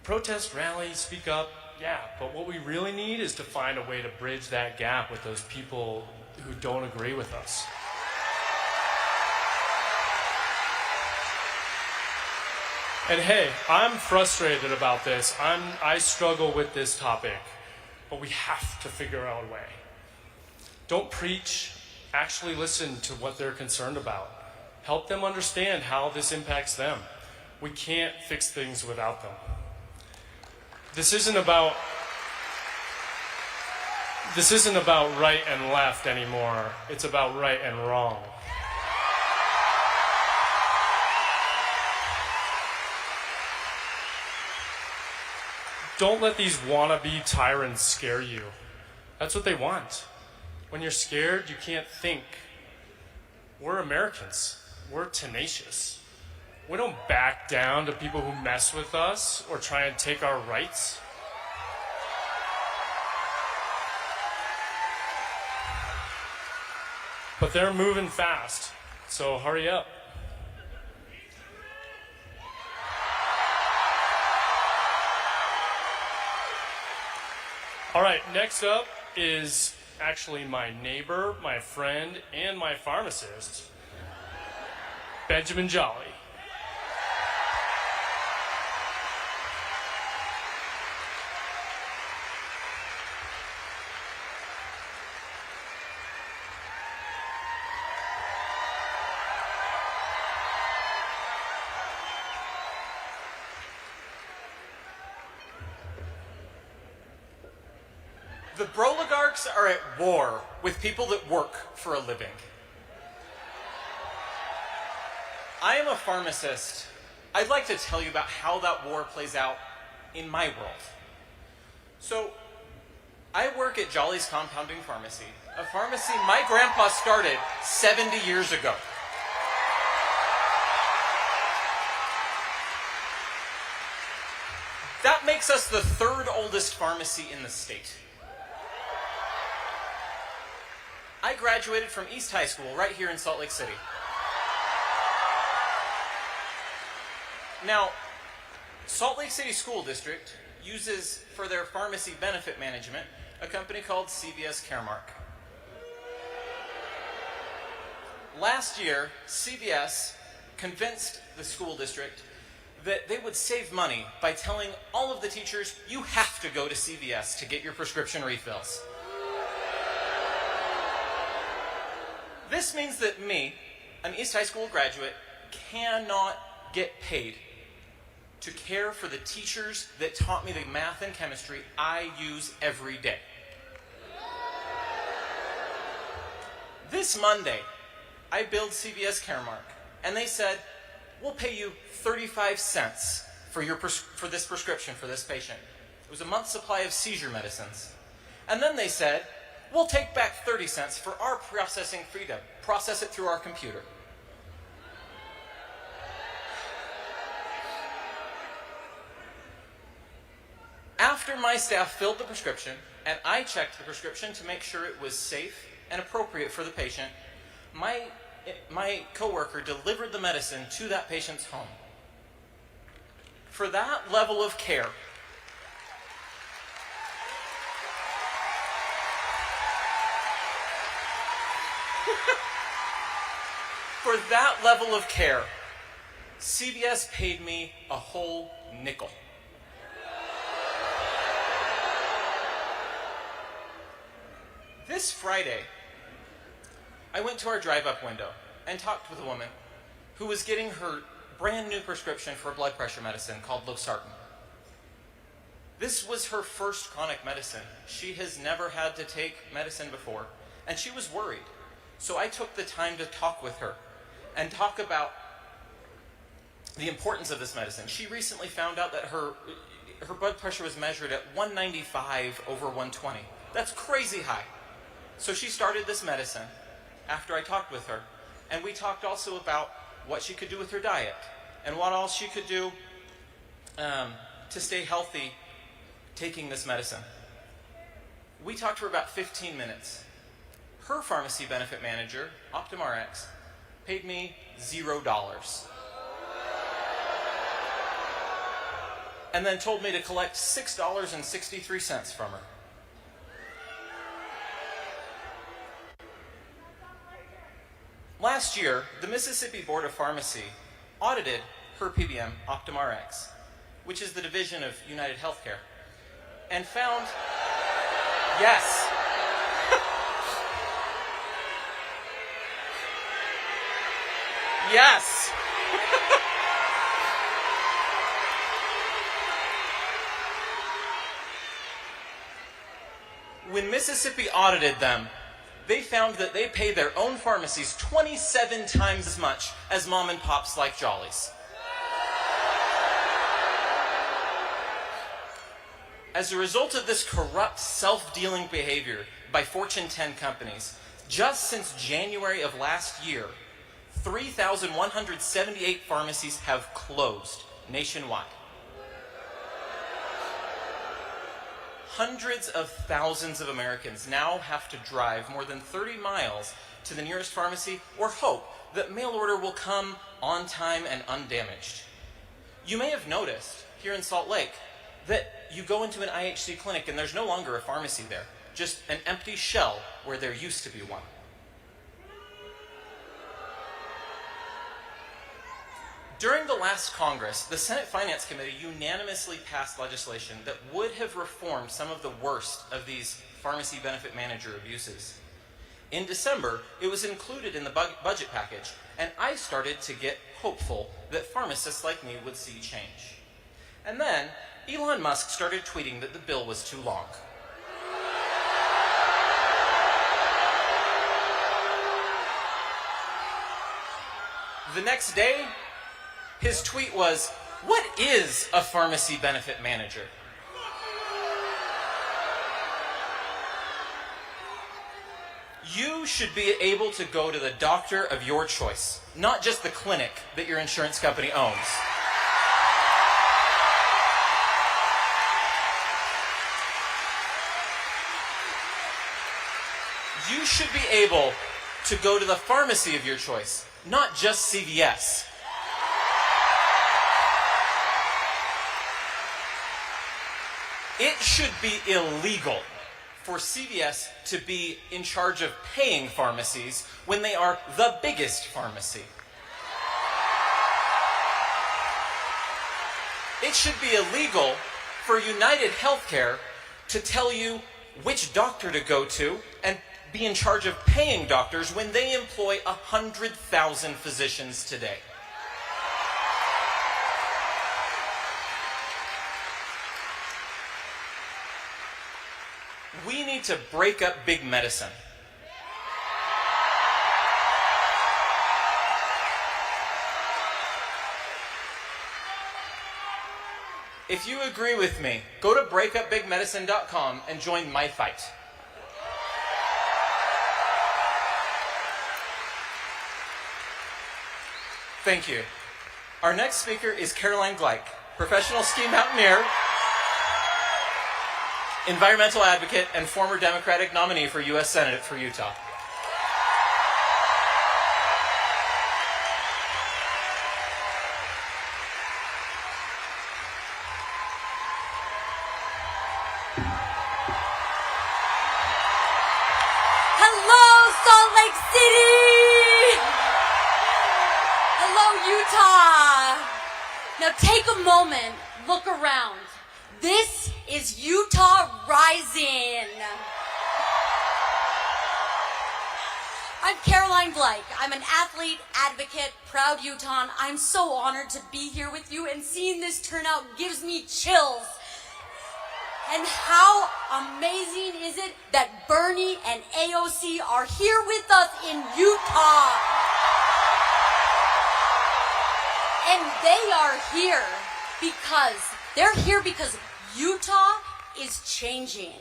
Protest, rally, speak up, yeah, but what we really need is to find a way to bridge that gap with those people who don't agree with us. And hey, I'm frustrated about this. I struggle with this topic, but we have to figure out a way. Don't preach, actually listen to what they're concerned about. Help them understand how this impacts them. We can't fix things without them. This isn't about right and left anymore. It's about right and wrong. Don't let these wannabe tyrants scare you. That's what they want. When you're scared, you can't think. We're Americans. We're tenacious. We don't back down to people who mess with us or try and take our rights. But they're moving fast, so hurry up. All right, next up is actually my neighbor, my friend, and my pharmacist, Benjamin Jolly. The Oligarchs are at war with people that work for a living. I am a pharmacist. I'd like to tell you about how that war plays out in my world. So, I work at Jolly's Compounding Pharmacy, a pharmacy my grandpa started 70 years ago. That makes us the third oldest pharmacy in the state. I graduated from East High School right here in Salt Lake City. Now, Salt Lake City School District uses, for their pharmacy benefit management, a company called CVS Caremark. Last year, CVS convinced the school district that they would save money by telling all of the teachers, you have to go to CVS to get your prescription refills. This means that me, an East High School graduate, cannot get paid to care for the teachers that taught me the math and chemistry I use every day. This Monday, I billed CVS Caremark, and they said, we'll pay you 35 cents for this prescription for this patient. It was a month's supply of seizure medicines. And then they said, we'll take back 30 cents for our processing fee to process it through our computer. After my staff filled the prescription, and I checked the prescription to make sure it was safe and appropriate for the patient, my coworker delivered the medicine to that patient's home. For that level of care, CVS paid me a whole nickel. This Friday, I went to our drive-up window and talked with a woman who was getting her brand new prescription for a blood pressure medicine called losartan. This was her first chronic medicine. She has never had to take medicine before, and she was worried. So I took the time to talk with her and talk about the importance of this medicine. She recently found out that her blood pressure was measured at 195/120. That's crazy high. So she started this medicine after I talked with her, and we talked also about what she could do with her diet and what else she could do to stay healthy taking this medicine. We talked for about 15 minutes. Her pharmacy benefit manager, OptumRx, paid me $0. and then told me to collect $6.63 from her. Last year, the Mississippi Board of Pharmacy audited her PBM OptumRx, which is the division of United Healthcare, and found, yes, yes, when Mississippi audited them, they found that they pay their own pharmacies 27 times as much as mom and pops like Jolly's. As a result of this corrupt, self-dealing behavior by Fortune 10 companies, just since January of last year, 3,178 pharmacies have closed nationwide. Hundreds of thousands of Americans now have to drive more than 30 miles to the nearest pharmacy or hope that mail order will come on time and undamaged. You may have noticed here in Salt Lake that you go into an IHC clinic and there's no longer a pharmacy there, just an empty shell where there used to be one. During the last Congress, the Senate Finance Committee unanimously passed legislation that would have reformed some of the worst of these pharmacy benefit manager abuses. In December, it was included in the budget package, and I started to get hopeful that pharmacists like me would see change. And then, Elon Musk started tweeting that the bill was too long. The next day, his tweet was, "What is a pharmacy benefit manager?" You should be able to go to the doctor of your choice, not just the clinic that your insurance company owns. You should be able to go to the pharmacy of your choice, not just CVS. It should be illegal for CVS to be in charge of paying pharmacies when they are the biggest pharmacy. It should be illegal for United Healthcare to tell you which doctor to go to and be in charge of paying doctors when they employ 100,000 physicians today. We need to break up big medicine. If you agree with me, go to breakupbigmedicine.com and join my fight. Thank you. Our next speaker is Caroline Gleich, professional ski mountaineer, environmental advocate, and former Democratic nominee for U.S. Senate for Utah. Hello, Salt Lake City! Hello, Utah! Now take a moment, look around. This is Utah Rising. I'm Caroline Gleich. I'm an athlete, advocate, proud Utahn. I'm so honored to be here with you, and seeing this turnout gives me chills. And how amazing is it that Bernie and AOC are here with us in Utah? And they are here because they're here because Utah is changing.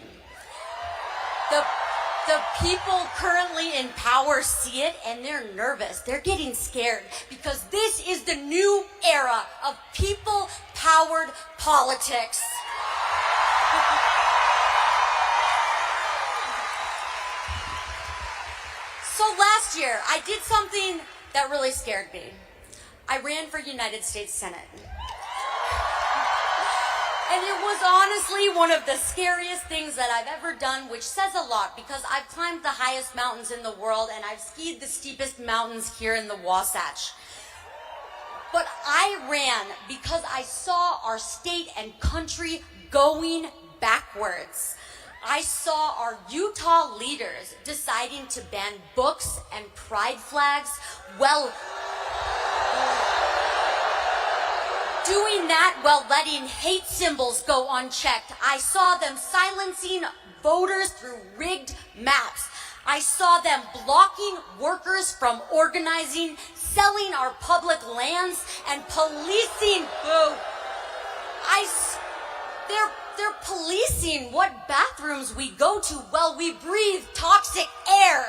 The people currently in power see it and they're nervous. They're getting scared because this is the new era of people-powered politics. So last year, I did something that really scared me. I ran for United States Senate. And it was honestly one of the scariest things that I've ever done, which says a lot because I've climbed the highest mountains in the world and I've skied the steepest mountains here in the Wasatch. But I ran because I saw our state and country going backwards. I saw our Utah leaders deciding to ban books and pride flags. Well, doing that while letting hate symbols go unchecked. I saw them silencing voters through rigged maps. I saw them blocking workers from organizing, selling our public lands, and policing. They're policing what bathrooms we go to while we breathe toxic air.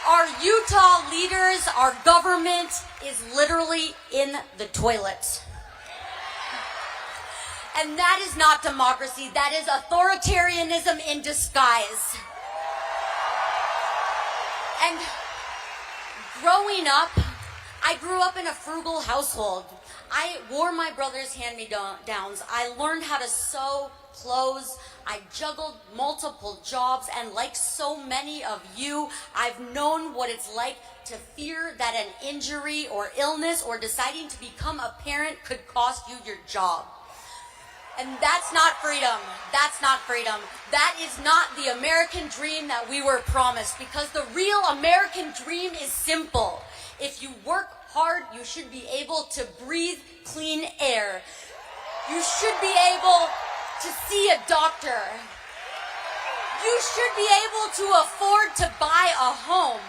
Our Utah leaders, our government is literally in the toilet. And that is not democracy. That is authoritarianism in disguise. And growing up, I grew up in a frugal household. I wore my brother's hand-me-downs. I learned how to sew clothes. I juggled multiple jobs, and like so many of you, I've known what it's like to fear that an injury or illness or deciding to become a parent could cost you your job. And that's not freedom. That's not freedom. That is not the American dream that we were promised, because the real American dream is simple. If you work hard, you should be able to breathe clean air. You should be able to see a doctor. You should be able to afford to buy a home.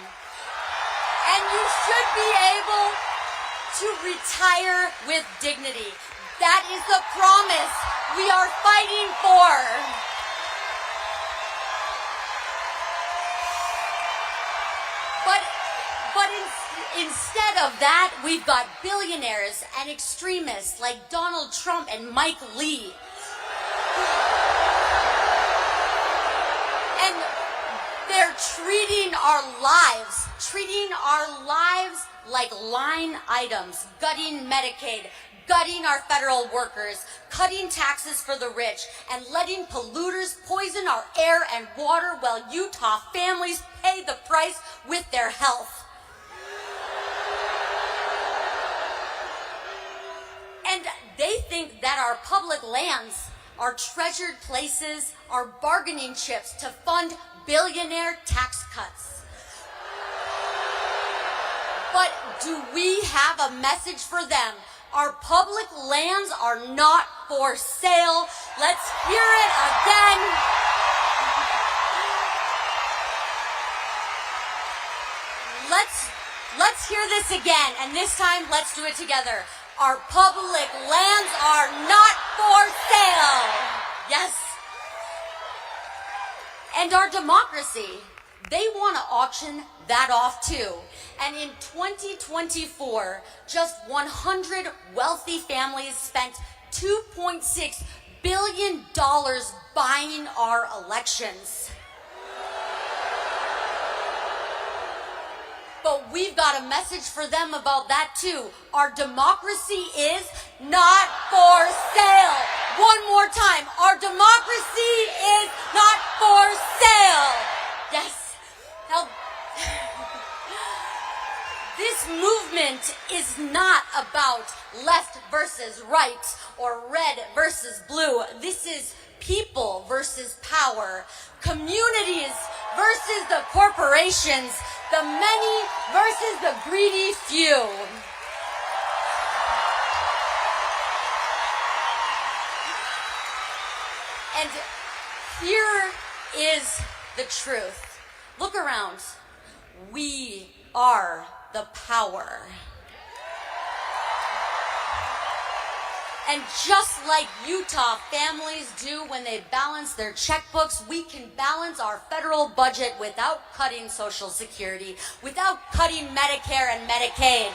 And you should be able to retire with dignity. That is the promise we are fighting for. But instead of that, we've got billionaires and extremists like Donald Trump and Mike Lee. And they're treating our lives like line items, gutting Medicaid, gutting our federal workers, cutting taxes for the rich, and letting polluters poison our air and water while Utah families pay the price with their health. And they think that our public lands are treasured places, are bargaining chips to fund billionaire tax cuts. But do we have a message for them? Our public lands are not for sale. Let's hear it again. Let's hear this again, and this time let's do it together. Our public lands are not for sale. Yes. And our democracy, they want to auction that off too. And in 2024, just 100 wealthy families spent $2.6 billion buying our elections. But we've got a message for them about that too. Our democracy is not for sale. One more time. Our democracy is not for sale. Yes. Now, this movement is not about left versus right or red versus blue. This is people versus power, communities versus the corporations, the many versus the greedy few. And here is the truth. Look around. We are the power. And just like Utah families do when they balance their checkbooks, we can balance our federal budget without cutting Social Security, without cutting Medicare and Medicaid.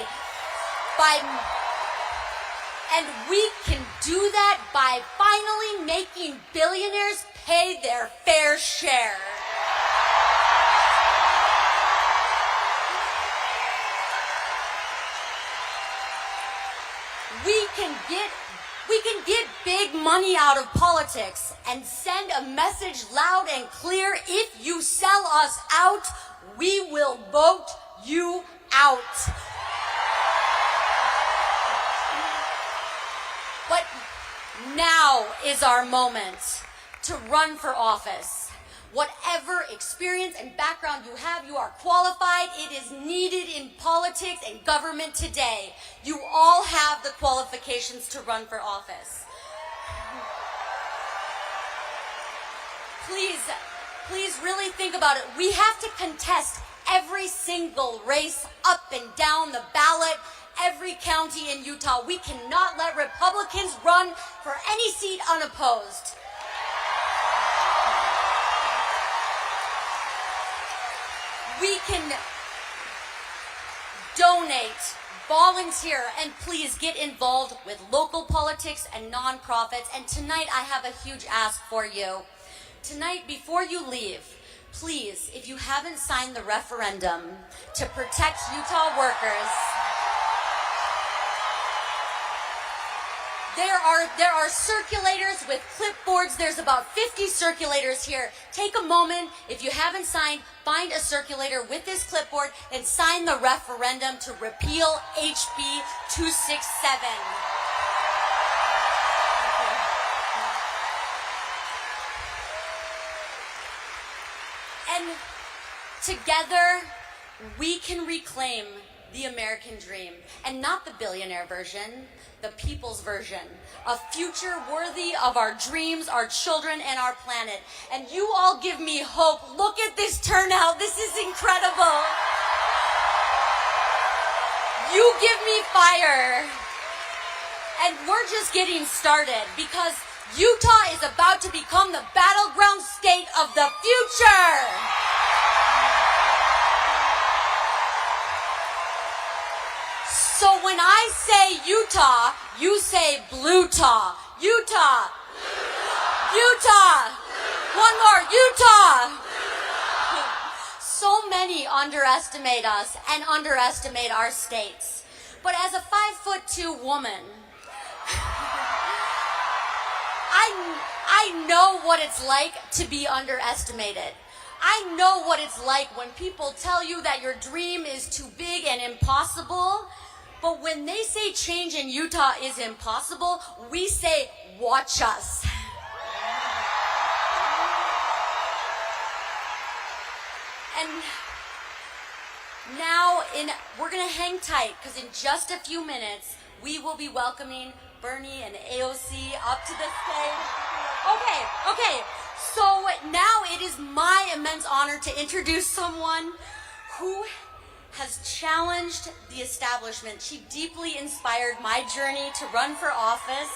And we can do that by finally making billionaires pay their fair share. We can get big money out of politics and send a message loud and clear. If you sell us out, we will vote you out. But now is our moment to run for office. Whatever experience and background you have, you are qualified. It is needed in politics and government today. You all have the qualifications to run for office. Please really think about it. We have to contest every single race up and down the ballot, every county in Utah. We cannot let Republicans run for any seat unopposed. We can donate, volunteer, and please get involved with local politics and nonprofits. And tonight I have a huge ask for you. Tonight, before you leave, please, if you haven't signed the referendum to protect Utah workers, there are circulators with clipboards. There's about 50 circulators here. Take a moment. If you haven't signed, find a circulator with this clipboard and sign the referendum to repeal HB 267. And together, we can reclaim the American dream, and not the billionaire version, the people's version, a future worthy of our dreams, our children, and our planet. And you all give me hope. Look at this turnout. This is incredible. You give me fire. And we're just getting started, because Utah is about to become the battleground state of the future. So when I say Utah, you say Blue-taw. Utah. Utah. One more. Utah. So many underestimate us and underestimate our states. But as a 5'2" woman, I know what it's like to be underestimated. I know what it's like when people tell you that your dream is too big and impossible. But when they say change in Utah is impossible, we say, watch us. And now we're going to hang tight, because in just a few minutes, we will be welcoming Bernie and AOC up to the stage. Okay. So now it is my immense honor to introduce someone who has challenged the establishment. She deeply inspired my journey to run for office.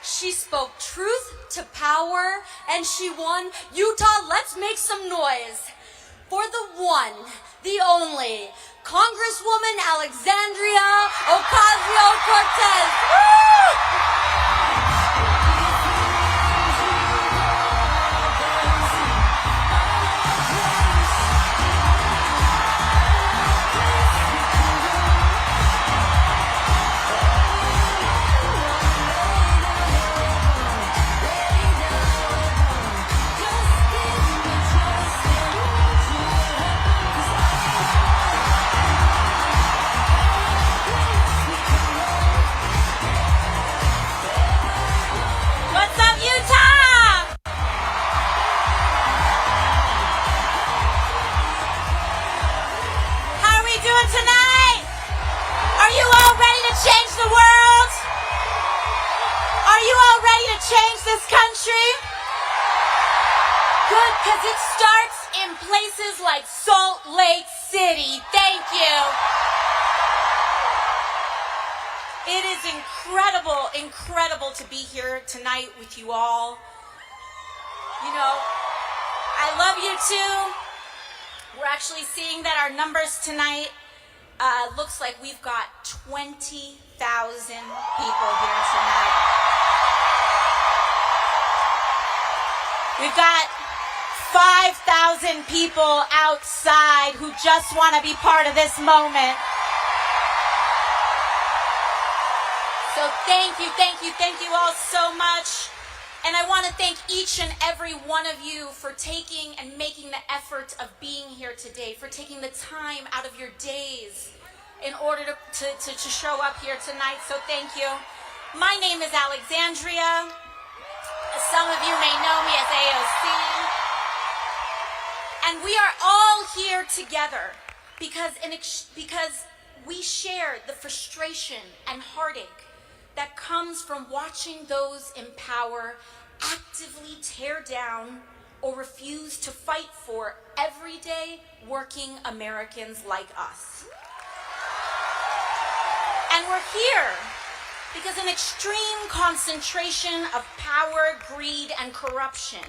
She spoke truth to power, and she won. Utah, let's make some noise for the one, the only, Congresswoman Alexandria Ocasio-Cortez. Woo! Change this country? Good, because it starts in places like Salt Lake City. Thank you. It is incredible to be here tonight with you all. You know, I love you too. We're actually seeing that our numbers tonight looks like we've got 20,000 people here tonight. We've got 5,000 people outside who just want to be part of this moment. So thank you all so much. And I want to thank each and every one of you for taking and making the effort of being here today, for taking the time out of your days in order to show up here tonight. So thank you. My name is Alexandria. Some of you may know me as AOC. And we are all here together because we share the frustration and heartache that comes from watching those in power actively tear down or refuse to fight for everyday working Americans like us. And we're here because an extreme concentration of power, greed, and corruption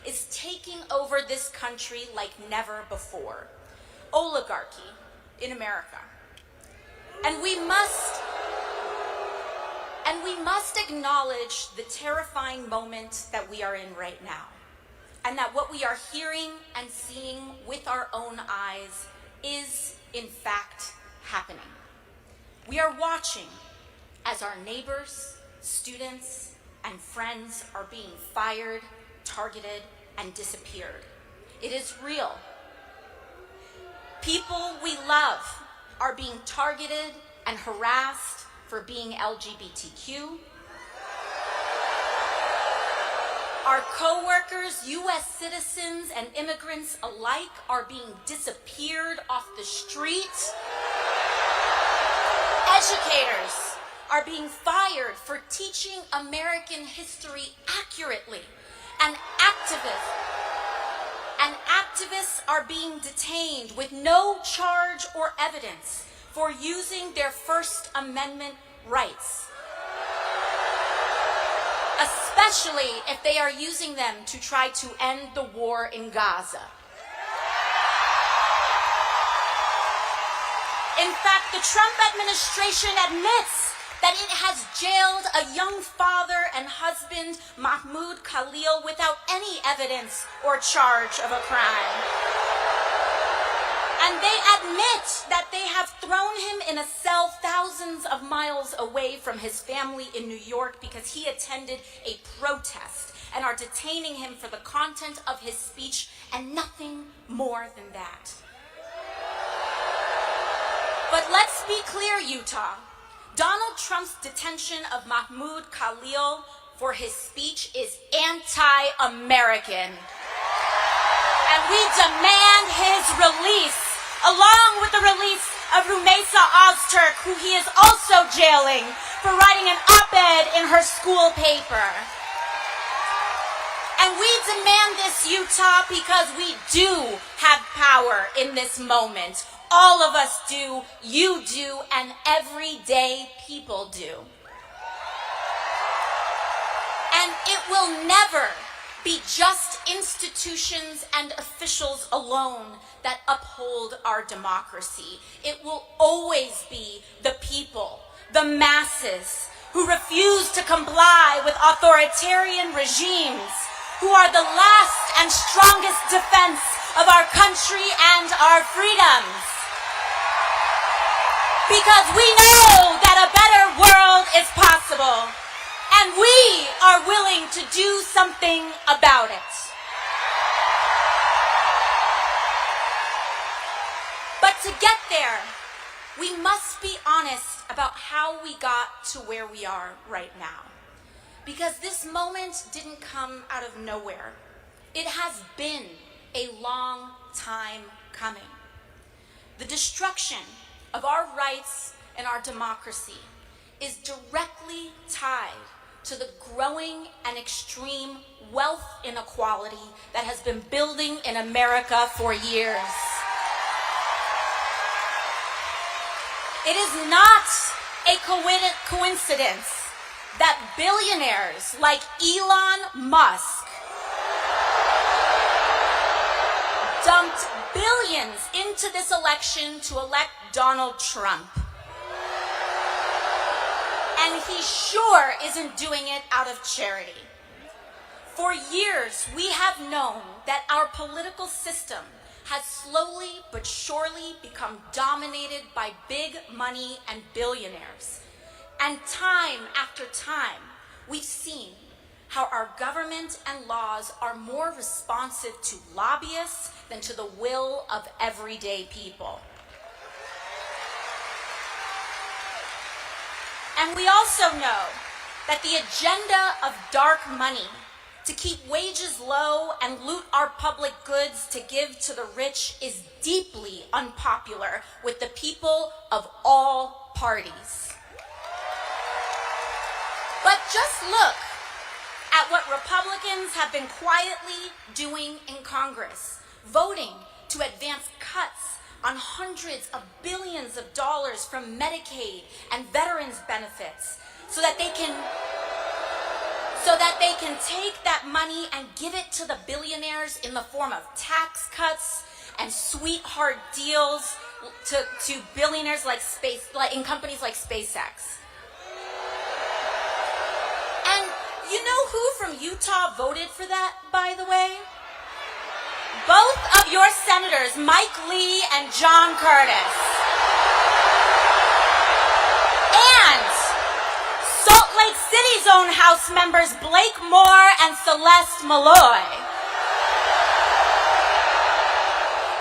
is taking over this country like never before. Oligarchy in America. And we must acknowledge the terrifying moment that we are in right now. And that what we are hearing and seeing with our own eyes is, in fact, happening. We are watching as our neighbors, students, and friends are being fired, targeted, and disappeared. It is real. People we love are being targeted and harassed for being LGBTQ. Our co-workers, U.S. citizens, and immigrants alike are being disappeared off the street. Educators are being fired for teaching American history accurately. And activists are being detained with no charge or evidence for using their First Amendment rights, especially if they are using them to try to end the war in Gaza. In fact, the Trump administration admits that it has jailed a young father and husband, Mahmoud Khalil, without any evidence or charge of a crime. And they admit that they have thrown him in a cell thousands of miles away from his family in New York because he attended a protest, and are detaining him for the content of his speech and nothing more than that. But let's be clear, Utah. Donald Trump's detention of Mahmoud Khalil for his speech is anti-American. And we demand his release, along with the release of Rumeysa Ozturk, who he is also jailing for writing an op-ed in her school paper. And we demand this, Utah, because we do have power in this moment. All of us do, you do, and everyday people do. And it will never be just institutions and officials alone that uphold our democracy. It will always be the people, the masses, who refuse to comply with authoritarian regimes, who are the last and strongest defense of our country and our freedoms. Because we know that a better world is possible, and we are willing to do something about it. But to get there, we must be honest about how we got to where we are right now. Because this moment didn't come out of nowhere. It has been a long time coming. The destruction of our rights and our democracy is directly tied to the growing and extreme wealth inequality that has been building in America for years. It is not a coincidence that billionaires like Elon Musk dumped billions into this election to elect Donald Trump. And he sure isn't doing it out of charity. For years, we have known that our political system has slowly but surely become dominated by big money and billionaires. And time after time, we've seen how our government and laws are more responsive to lobbyists than to the will of everyday people. And we also know that the agenda of dark money to keep wages low and loot our public goods to give to the rich is deeply unpopular with the people of all parties. But just look at what Republicans have been quietly doing in Congress, voting to advance cuts on hundreds of billions of dollars from Medicaid and veterans benefits so that they can take that money and give it to the billionaires in the form of tax cuts and sweetheart deals to billionaires in companies like SpaceX. And you know who from Utah voted for that, by the way? Both of your senators, Mike Lee and John Curtis. And Salt Lake City's own House members, Blake Moore and Celeste Malloy.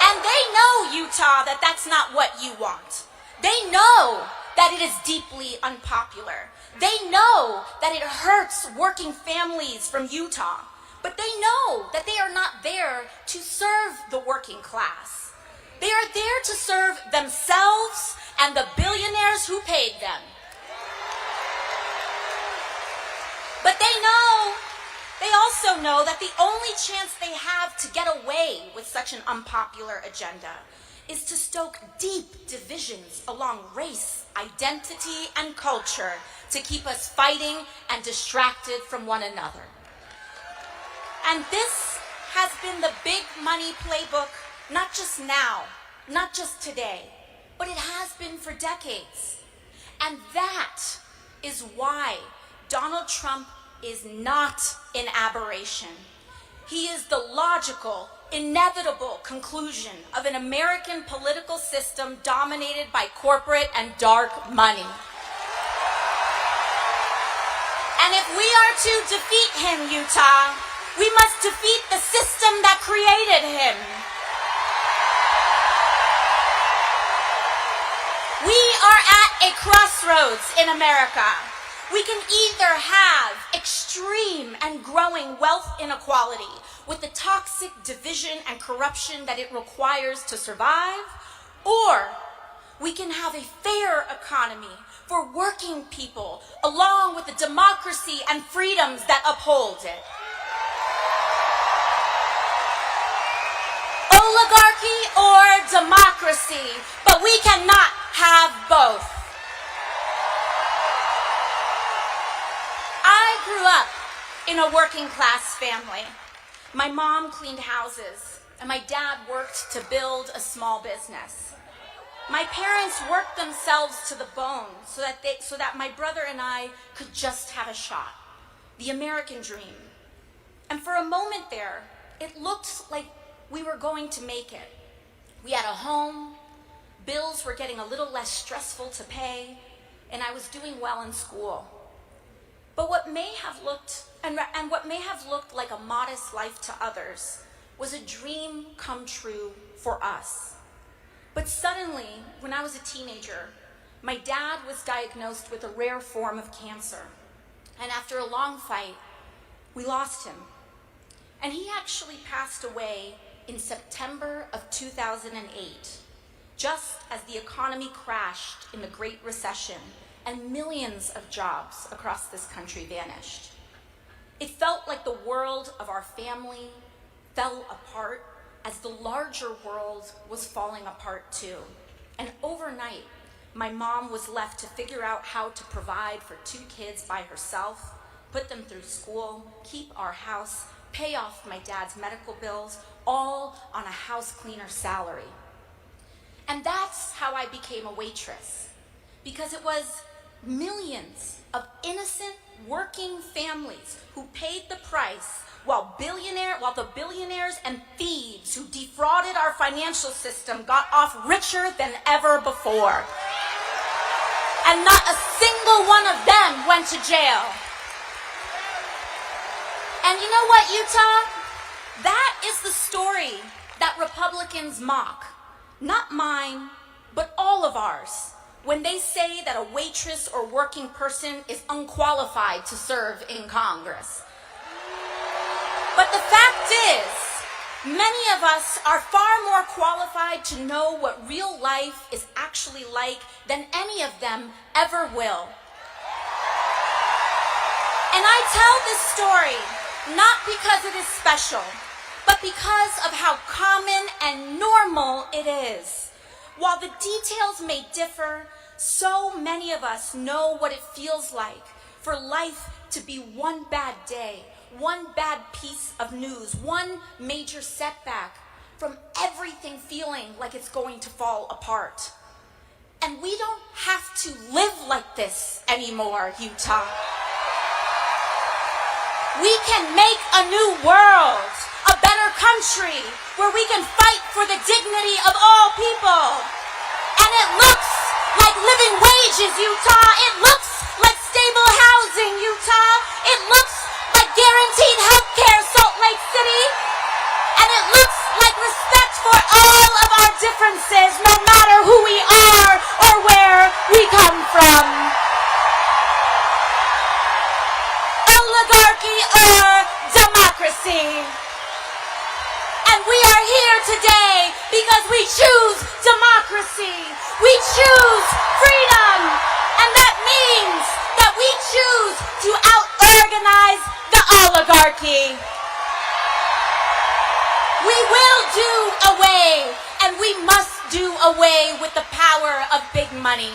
And they know, Utah, that that's not what you want. They know that it is deeply unpopular. They know that it hurts working families from Utah. But they know that they are not there to serve the working class. They are there to serve themselves and the billionaires who paid them. But they also know that the only chance they have to get away with such an unpopular agenda is to stoke deep divisions along race, identity, and culture to keep us fighting and distracted from one another. And this has been the big money playbook, not just now, not just today, but it has been for decades. And that is why Donald Trump is not an aberration. He is the logical, inevitable conclusion of an American political system dominated by corporate and dark money. And if we are to defeat him, Utah, we must defeat the system that created him. We are at a crossroads in America. We can either have extreme and growing wealth inequality with the toxic division and corruption that it requires to survive, or we can have a fair economy for working people along with the democracy and freedoms that uphold it. Oligarchy or democracy, but we cannot have both. I grew up in a working class family. My mom cleaned houses, and my dad worked to build a small business. My parents worked themselves to the bone so that my brother and I could just have a shot. The American dream. And for a moment there, it looked like we were going to make it. We had a home, bills were getting a little less stressful to pay, and I was doing well in school. But what may have looked like a modest life to others was a dream come true for us. But suddenly, when I was a teenager, my dad was diagnosed with a rare form of cancer. And after a long fight, we lost him. And he actually passed away in September of 2008, just as the economy crashed in the Great Recession and millions of jobs across this country vanished. It felt like the world of our family fell apart as the larger world was falling apart too. And overnight, my mom was left to figure out how to provide for 2 kids by herself, put them through school, keep our house, pay off my dad's medical bills, all on a house cleaner's salary. And that's how I became a waitress, because it was millions of innocent working families who paid the price while the billionaires and thieves who defrauded our financial system got off richer than ever before. and not a single one of them went to jail. And you know what, Utah? That is the story that Republicans mock. Not mine, but all of ours, when they say that a waitress or working person is unqualified to serve in Congress. But the fact is, many of us are far more qualified to know what real life is actually like than any of them ever will. And I tell this story not because it is special, but because of how common and normal it is. While the details may differ, so many of us know what it feels like for life to be one bad day, one bad piece of news, one major setback, from everything feeling like it's going to fall apart. And we don't have to live like this anymore, Utah. We can make a new world, a better country, where we can fight for the dignity of all people. And it looks like living wages, Utah. It looks like stable housing, Utah. It looks like guaranteed health care, Salt Lake City. And it looks like respect for all of our differences, no matter who we are or where we come from. Oligarchy or democracy. And we are here today because we choose democracy. We choose freedom. And that means that we choose to out-organize the oligarchy. We will do away, and we must do away with the power of big money.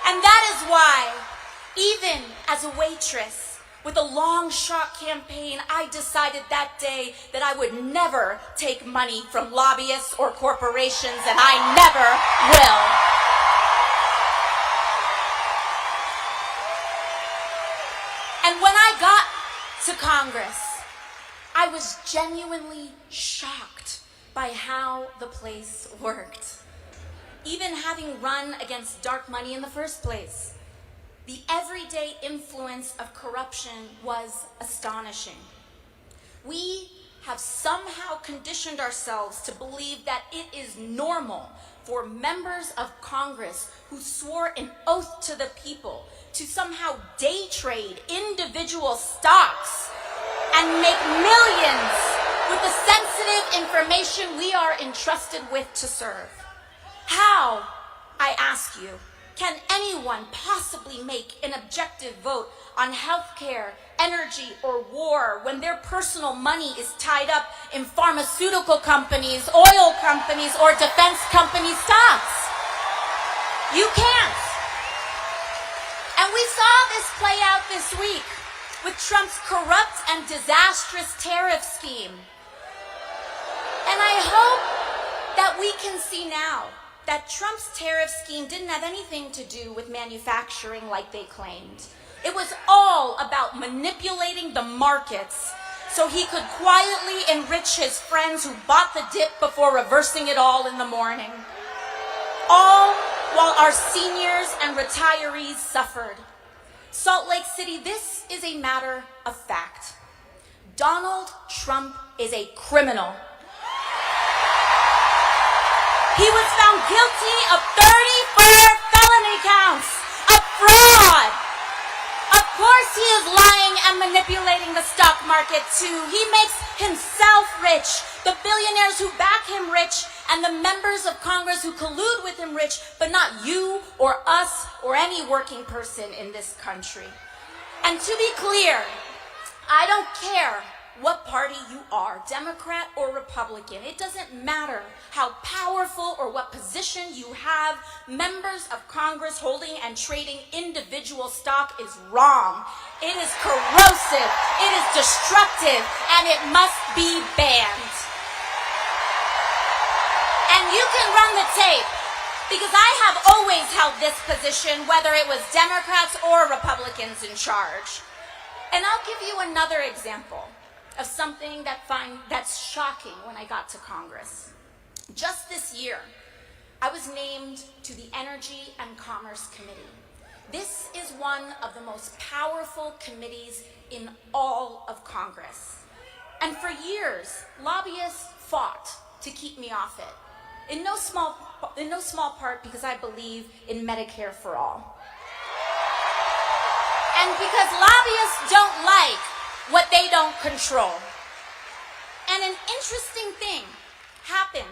And that is why, even as a waitress, with a long shot campaign, I decided that day that I would never take money from lobbyists or corporations, and I never will. And when I got to Congress, I was genuinely shocked by how the place worked. Even having run against dark money in the first place, the everyday influence of corruption was astonishing. We have somehow conditioned ourselves to believe that it is normal for members of Congress who swore an oath to the people to somehow day trade individual stocks and make millions with the sensitive information we are entrusted with to serve. How, I ask you, can anyone possibly make an objective vote on healthcare, energy, or war when their personal money is tied up in pharmaceutical companies, oil companies, or defense company stocks? You can't. And we saw this play out this week with Trump's corrupt and disastrous tariff scheme. And I hope that we can see now that Trump's tariff scheme didn't have anything to do with manufacturing like they claimed. It was all about manipulating the markets so he could quietly enrich his friends who bought the dip before reversing it all in the morning. All while our seniors and retirees suffered. Salt Lake City, this is a matter of fact. Donald Trump is a criminal. He was found guilty of 34 felony counts of fraud. Of course he is lying and manipulating the stock market too. He makes himself rich, the billionaires who back him rich, and the members of Congress who collude with him rich, but not you or us or any working person in this country. And to be clear, I don't care what party you are, Democrat or Republican. It doesn't matter how powerful or what position you have. Members of Congress holding and trading individual stock is wrong. It is corrosive, it is destructive, and it must be banned. And you can run the tape, because I have always held this position, whether it was Democrats or Republicans in charge. And I'll give you another example of something that's shocking when I got to Congress. Just this year, I was named to the Energy and Commerce Committee. This is one of the most powerful committees in all of Congress. And for years, lobbyists fought to keep me off it, in no small part because I believe in Medicare for all. And because lobbyists don't like what they don't control. And an interesting thing happened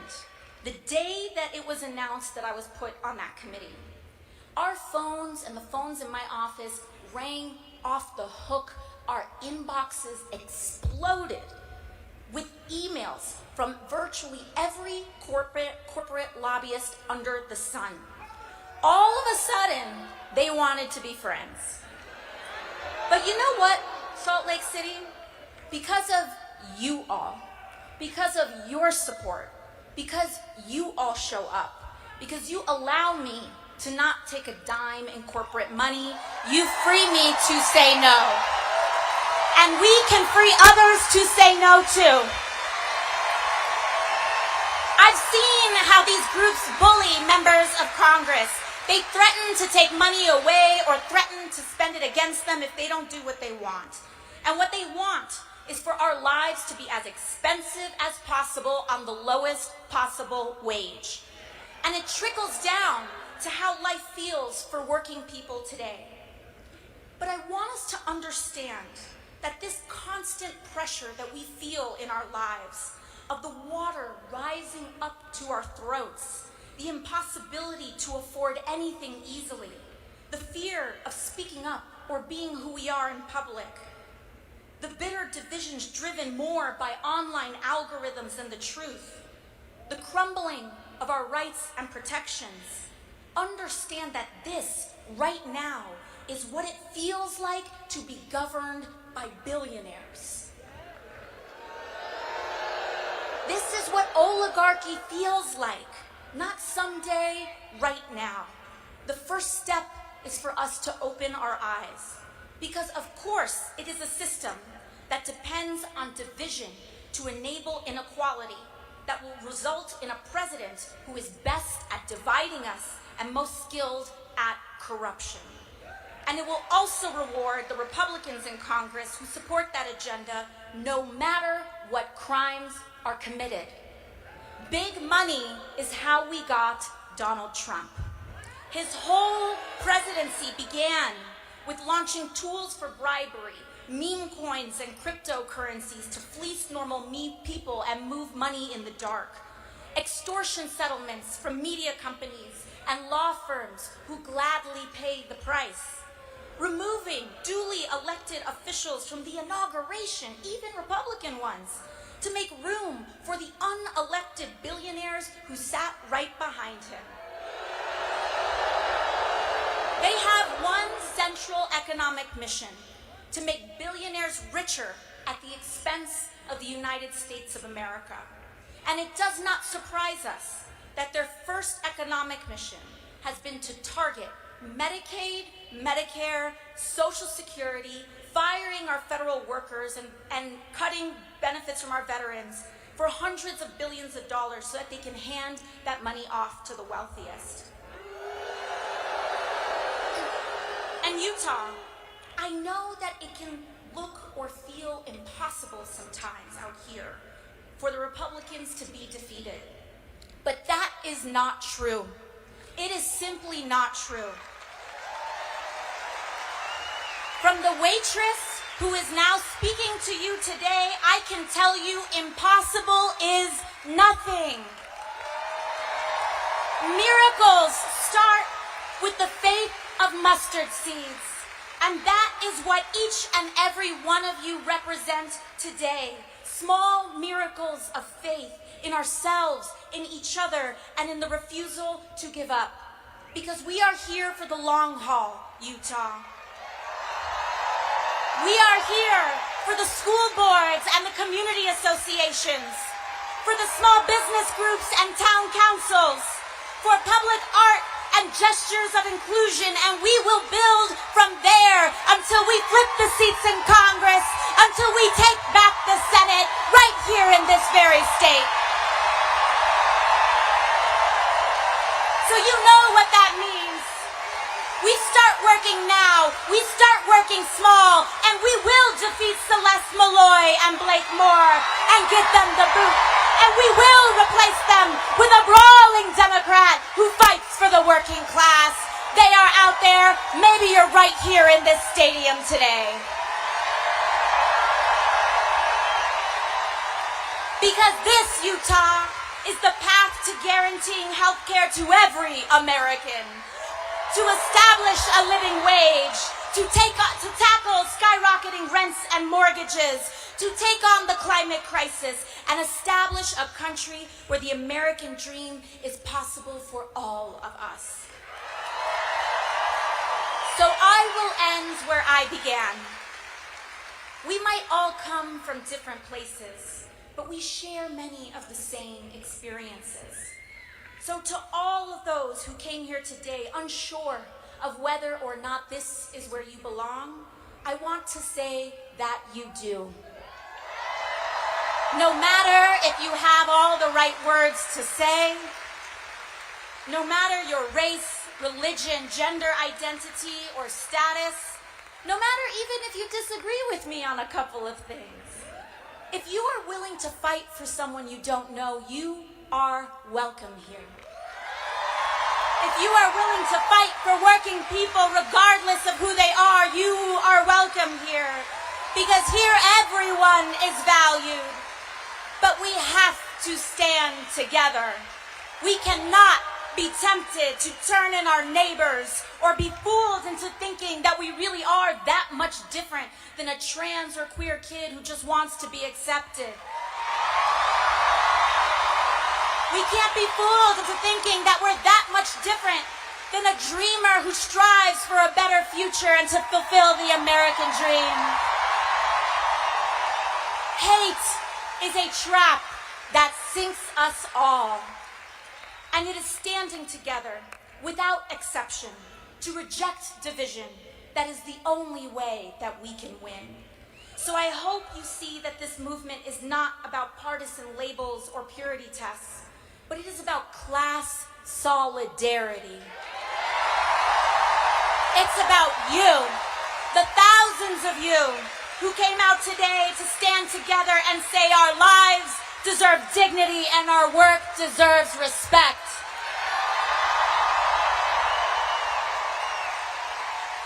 the day that it was announced that I was put on that committee. Our phones and the phones in my office rang off the hook. Our inboxes exploded with emails from virtually every corporate lobbyist under the sun. All of a sudden, they wanted to be friends. But you know what, Salt Lake City? Because of you all, because of your support, because you all show up, because you allow me to not take a dime in corporate money, you free me to say no. And we can free others to say no too. I've seen how these groups bully members of Congress. They threaten to take money away or threaten to spend it against them if they don't do what they want. And what they want is for our lives to be as expensive as possible on the lowest possible wage. And it trickles down to how life feels for working people today. But I want us to understand that this constant pressure that we feel in our lives, of the water rising up to our throats, the impossibility to afford anything easily, the fear of speaking up or being who we are in public, the bitter divisions driven more by online algorithms than the truth, the crumbling of our rights and protections. Understand that this, right now, is what it feels like to be governed by billionaires. This is what oligarchy feels like, not someday, right now. The first step is for us to open our eyes. Because of course, it is a system that depends on division to enable inequality that will result in a president who is best at dividing us and most skilled at corruption. And it will also reward the Republicans in Congress who support that agenda no matter what crimes are committed. Big money is how we got Donald Trump. His whole presidency began with launching tools for bribery, meme coins and cryptocurrencies to fleece normal people and move money in the dark. Extortion settlements from media companies and law firms who gladly pay the price. Removing duly elected officials from the inauguration, even Republican ones, to make room for the unelected billionaires who sat right behind him. They have one central economic mission: to make billionaires richer at the expense of the United States of America. And it does not surprise us that their first economic mission has been to target Medicaid, Medicare, Social Security, firing our federal workers and cutting benefits from our veterans for hundreds of billions of dollars so that they can hand that money off to the wealthiest. And Utah, I know that it can look or feel impossible sometimes out here for the Republicans to be defeated. But that is not true. It is simply not true. From the waitress who is now speaking to you today, I can tell you impossible is nothing. Miracles start with the faith of mustard seeds. And that is what each and every one of you represent today. Small miracles of faith in ourselves, in each other, and in the refusal to give up. Because we are here for the long haul, Utah. We are here for the school boards and the community associations, for the small business groups and town councils, for public art and gestures of inclusion, and we will build from there until we flip the seats in Congress, until we take back the Senate right here in this very state. So you know what that means. We start working working now. We start working small, and we will defeat Celeste Malloy and Blake Moore and get them the boot. And we will replace them with a brawling Democrat who fights for the working class. They are out there. Maybe you're right here in this stadium today. Because this, Utah, is the path to guaranteeing health care to every American, to establish a living wage, to tackle skyrocketing rents and mortgages, to take on the climate crisis, and establish a country where the American dream is possible for all of us. So I will end where I began. We might all come from different places, but we share many of the same experiences. So to all of those who came here today unsure of whether or not this is where you belong, I want to say that you do. No matter if you have all the right words to say, no matter your race, religion, gender identity, or status, no matter even if you disagree with me on a couple of things, if you are willing to fight for someone you don't know, you are welcome here. If you are willing to fight for working people regardless of who they are, you are welcome here. Because here everyone is valued. But we have to stand together. We cannot be tempted to turn in our neighbors or be fooled into thinking that we really are that much different than a trans or queer kid who just wants to be accepted. We can't be fooled into thinking that we're that much different than a dreamer who strives for a better future and to fulfill the American dream. Hate is a trap that sinks us all. And it is standing together, without exception, to reject division that is the only way that we can win. So I hope you see that this movement is not about partisan labels or purity tests, but it is about class solidarity. It's about you, the thousands of you who came out today to stand together and say our lives deserve dignity and our work deserves respect.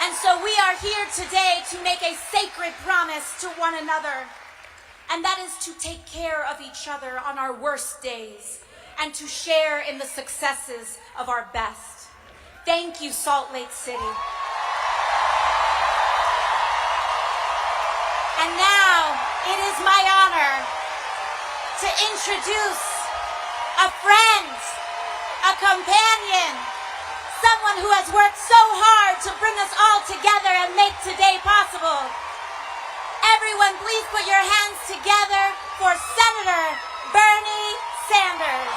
And so we are here today to make a sacred promise to one another, and that is to take care of each other on our worst days and to share in the successes of our best. Thank you, Salt Lake City. And now it is my honor to introduce a friend, a companion, someone who has worked so hard to bring us all together and make today possible. Everyone, please put your hands together for Senator Bernie Sanders.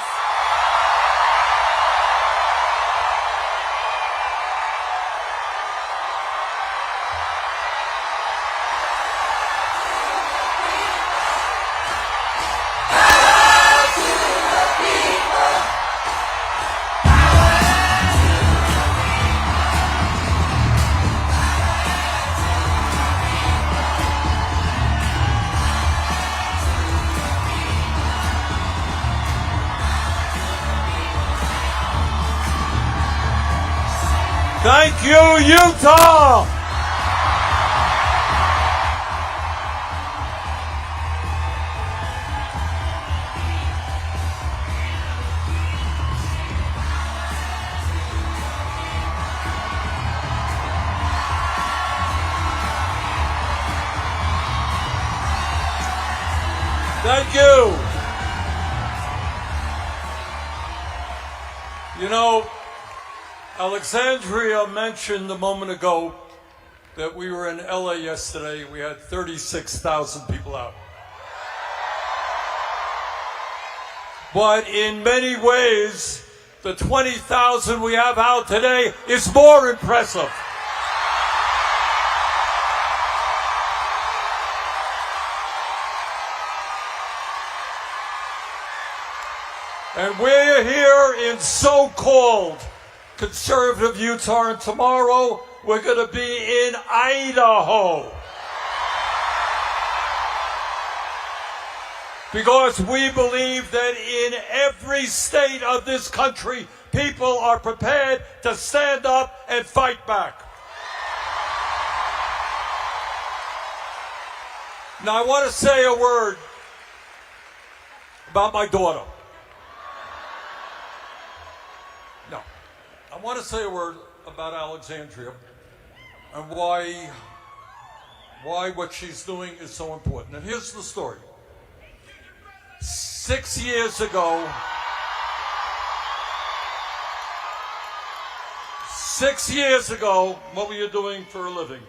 Thank you, Utah! Thank you. You know, Alexandria mentioned a moment ago that we were in LA yesterday. We had 36,000 people out. But in many ways, the 20,000 we have out today is more impressive. And we're here in so-called conservative Utah, and tomorrow we're going to be in Idaho. Because we believe that in every state of this country, people are prepared to stand up and fight back. Now, I want to say a word about my daughter. No, I want to say a word about Alexandria and why what she's doing is so important. And here's the story. 6 years ago, 6 years ago, what were you doing for a living?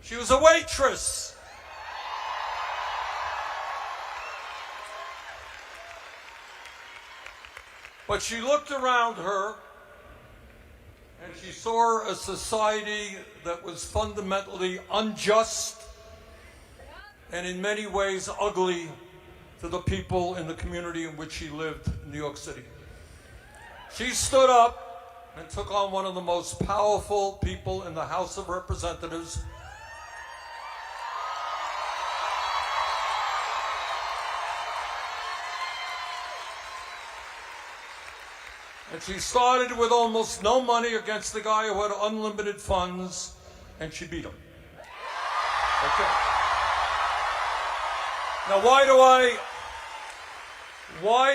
She was a waitress. But she looked around her and she saw a society that was fundamentally unjust and in many ways ugly to the people in the community in which she lived in New York City. She stood up and took on one of the most powerful people in the House of Representatives. And she started with almost no money against the guy who had unlimited funds, and she beat him. Okay. Now, why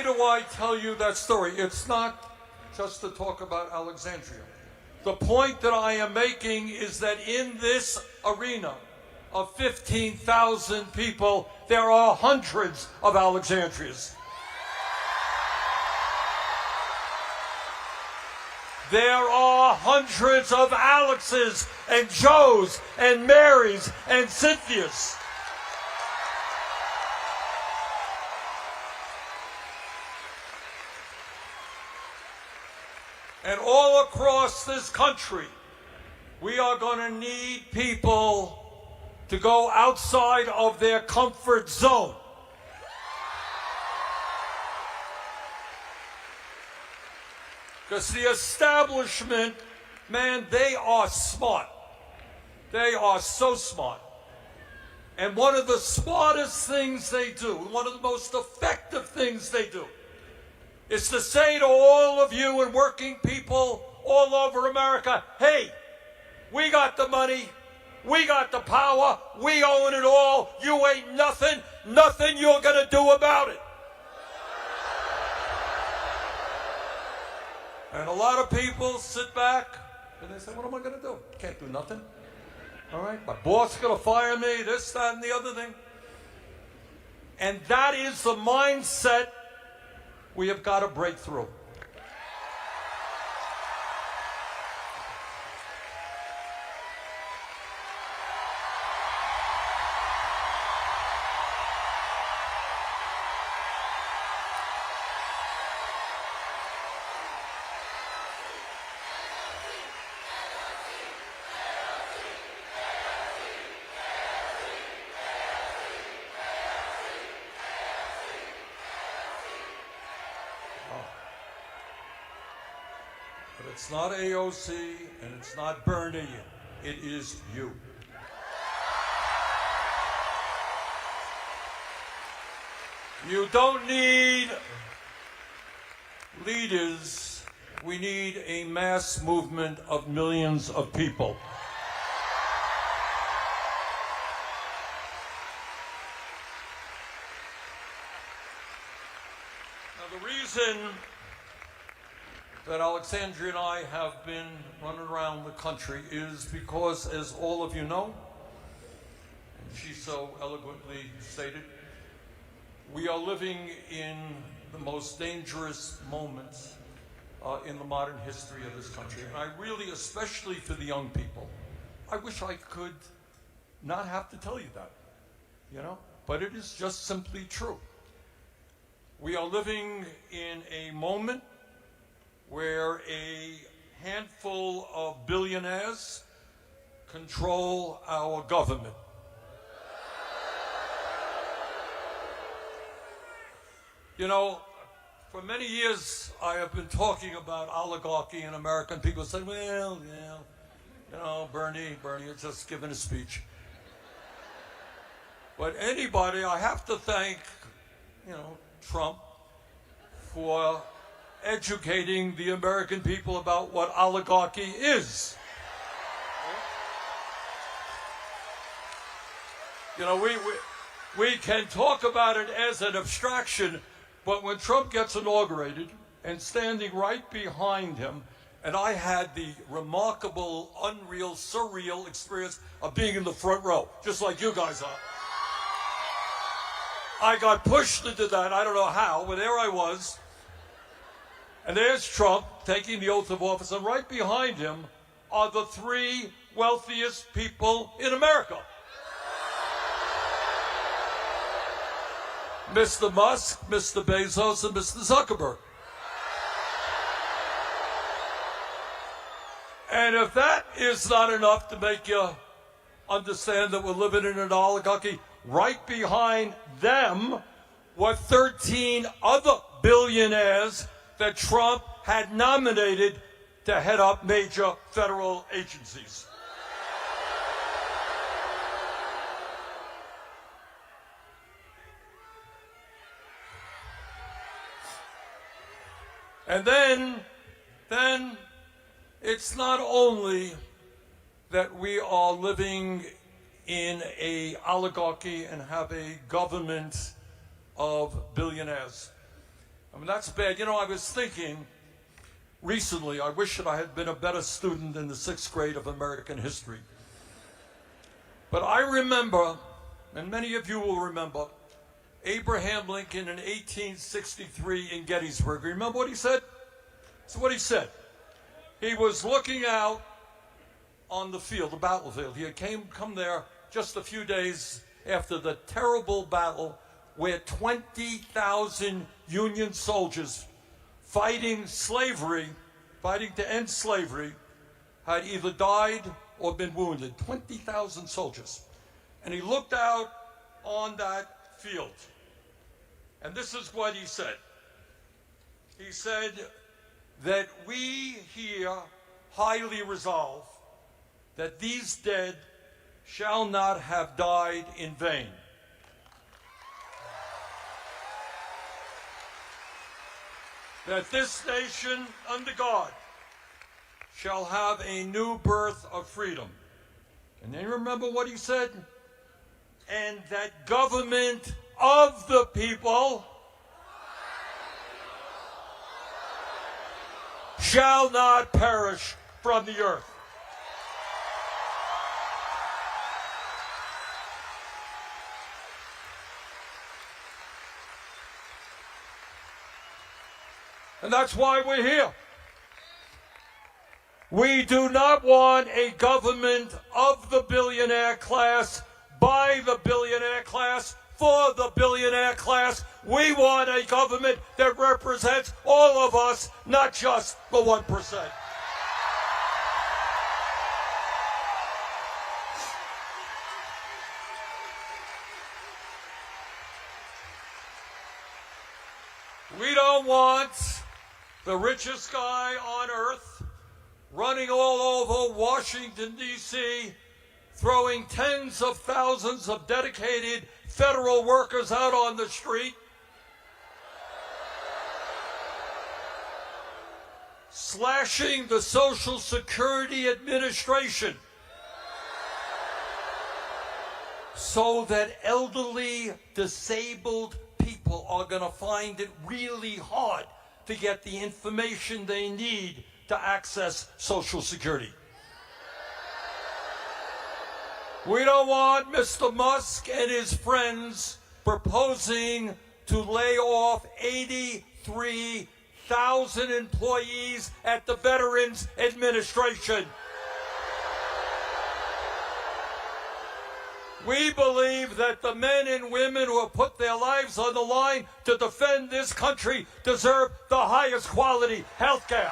do I tell you that story? It's not just to talk about Alexandria. The point that I am making is that in this arena of 15,000 people, there are hundreds of Alexandrias. There are hundreds of Alexes and Joes and Marys and Cynthias. And all across this country, we are going to need people to go outside of their comfort zone. Because the establishment, man, they are smart. They are so smart. And one of the smartest things they do, one of the most effective things they do, is to say to all of you and working people all over America, hey, we got the money, we got the power, we own it all, you ain't nothing you're going to do about it. And a lot of people sit back and they say, what am I going to do? Can't do nothing. All right, my boss is going to fire me, this, that, and the other thing. And that is the mindset we have got to break through. But it's not AOC and it's not Bernie. It is you. You don't need leaders. We need a mass movement of millions of people. Now, the reason that Alexandria and I have been running around the country is because, as all of you know, and she so eloquently stated, we are living in the most dangerous moments in the modern history of this country. And I really, especially for the young people, I wish I could not have to tell you that, you know, but it is just simply true. We are living in a moment where a handful of billionaires control our government. You know, for many years I have been talking about oligarchy in America, and people say, well, yeah, You know, Bernie is just giving a speech. But anybody, I have to thank, Trump for educating the American people about what oligarchy is. We can talk about it as an abstraction, but when Trump gets inaugurated and standing right behind him, and I had the remarkable, unreal, surreal experience of being in the front row, just like you guys are. I got pushed into that, I don't know how, but there I was. And there's Trump taking the oath of office, and right behind him are the three wealthiest people in America. Mr. Musk, Mr. Bezos, and Mr. Zuckerberg. And if that is not enough to make you understand that we're living in an oligarchy, right behind them were 13 other billionaires that Trump had nominated to head up major federal agencies. And then it's not only that we are living in a oligarchy and have a government of billionaires. I mean, that's bad. I was thinking recently, I wish that I had been a better student in the 6th grade of American history. But I remember, and many of you will remember, Abraham Lincoln in 1863 in Gettysburg. Remember what he said? That's what he said. He was looking out on the field, the battlefield. He had come there just a few days after the terrible battle where 20,000 Union soldiers fighting to end slavery, had either died or been wounded. 20,000 soldiers. And he looked out on that field. And this is what he said. He said that we here highly resolve that these dead shall not have died in vain. That this nation under God shall have a new birth of freedom. And then remember what he said? And that government of the people shall not perish from the earth. And that's why we're here. We do not want a government of the billionaire class, by the billionaire class, for the billionaire class. We want a government that represents all of us, not just the 1%. We don't want the richest guy on earth running all over Washington, D.C., throwing tens of thousands of dedicated federal workers out on the street, slashing the Social Security Administration so that elderly, disabled people are going to find it really hard to get the information they need to access Social Security. We don't want Mr. Musk and his friends proposing to lay off 83,000 employees at the Veterans Administration. We believe that the men and women who have put their lives on the line to defend this country deserve the highest quality health care.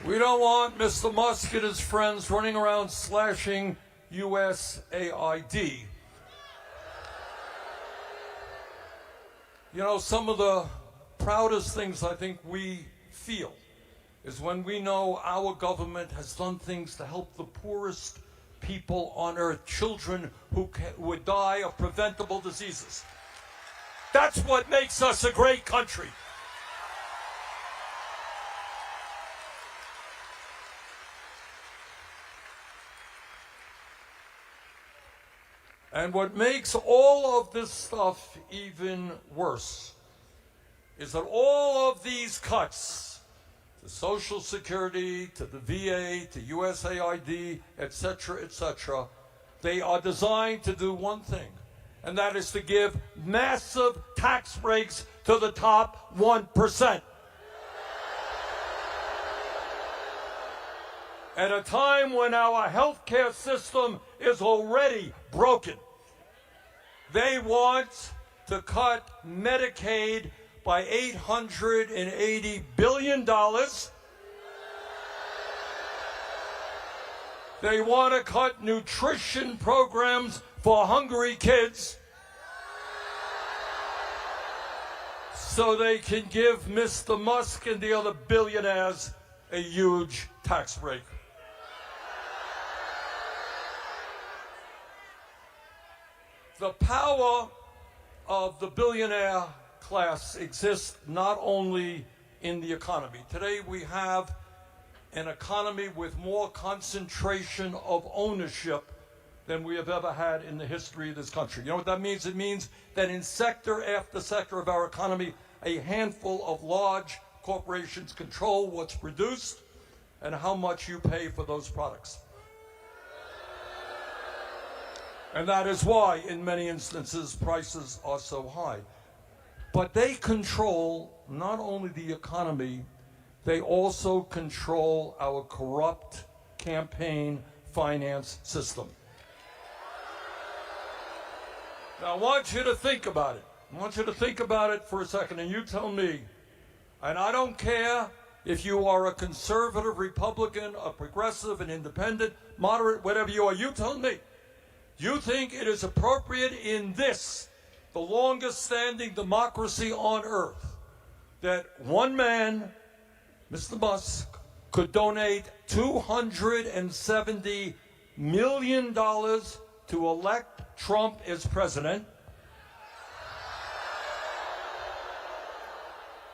We don't want Mr. Musk and his friends running around slashing USAID. You know, some of the proudest things I think we feel is when we know our government has done things to help the poorest people on earth, children who would die of preventable diseases. That's what makes us a great country. And what makes all of this stuff even worse is that all of these cuts to Social Security, to the VA, to USAID, etc., they are designed to do one thing, and that is to give massive tax breaks to the top 1%. At a time when our healthcare system is already broken. They want to cut Medicaid by $880 billion. They want to cut nutrition programs for hungry kids so they can give Mr. Musk and the other billionaires a huge tax break. The power of the billionaire class exists not only in the economy. Today we have an economy with more concentration of ownership than we have ever had in the history of this country. You know what that means? It means that in sector after sector of our economy, a handful of large corporations control what's produced and how much you pay for those products. And that is why, in many instances, prices are so high. But they control not only the economy, they also control our corrupt campaign finance system. Now, I want you to think about it. I want you to think about it for a second, and you tell me, and I don't care if you are a conservative Republican, a progressive, an independent, moderate, whatever you are, you tell me. You think it is appropriate in this, the longest standing democracy on earth, that one man, Mr. Musk, could donate $270 million to elect Trump as president,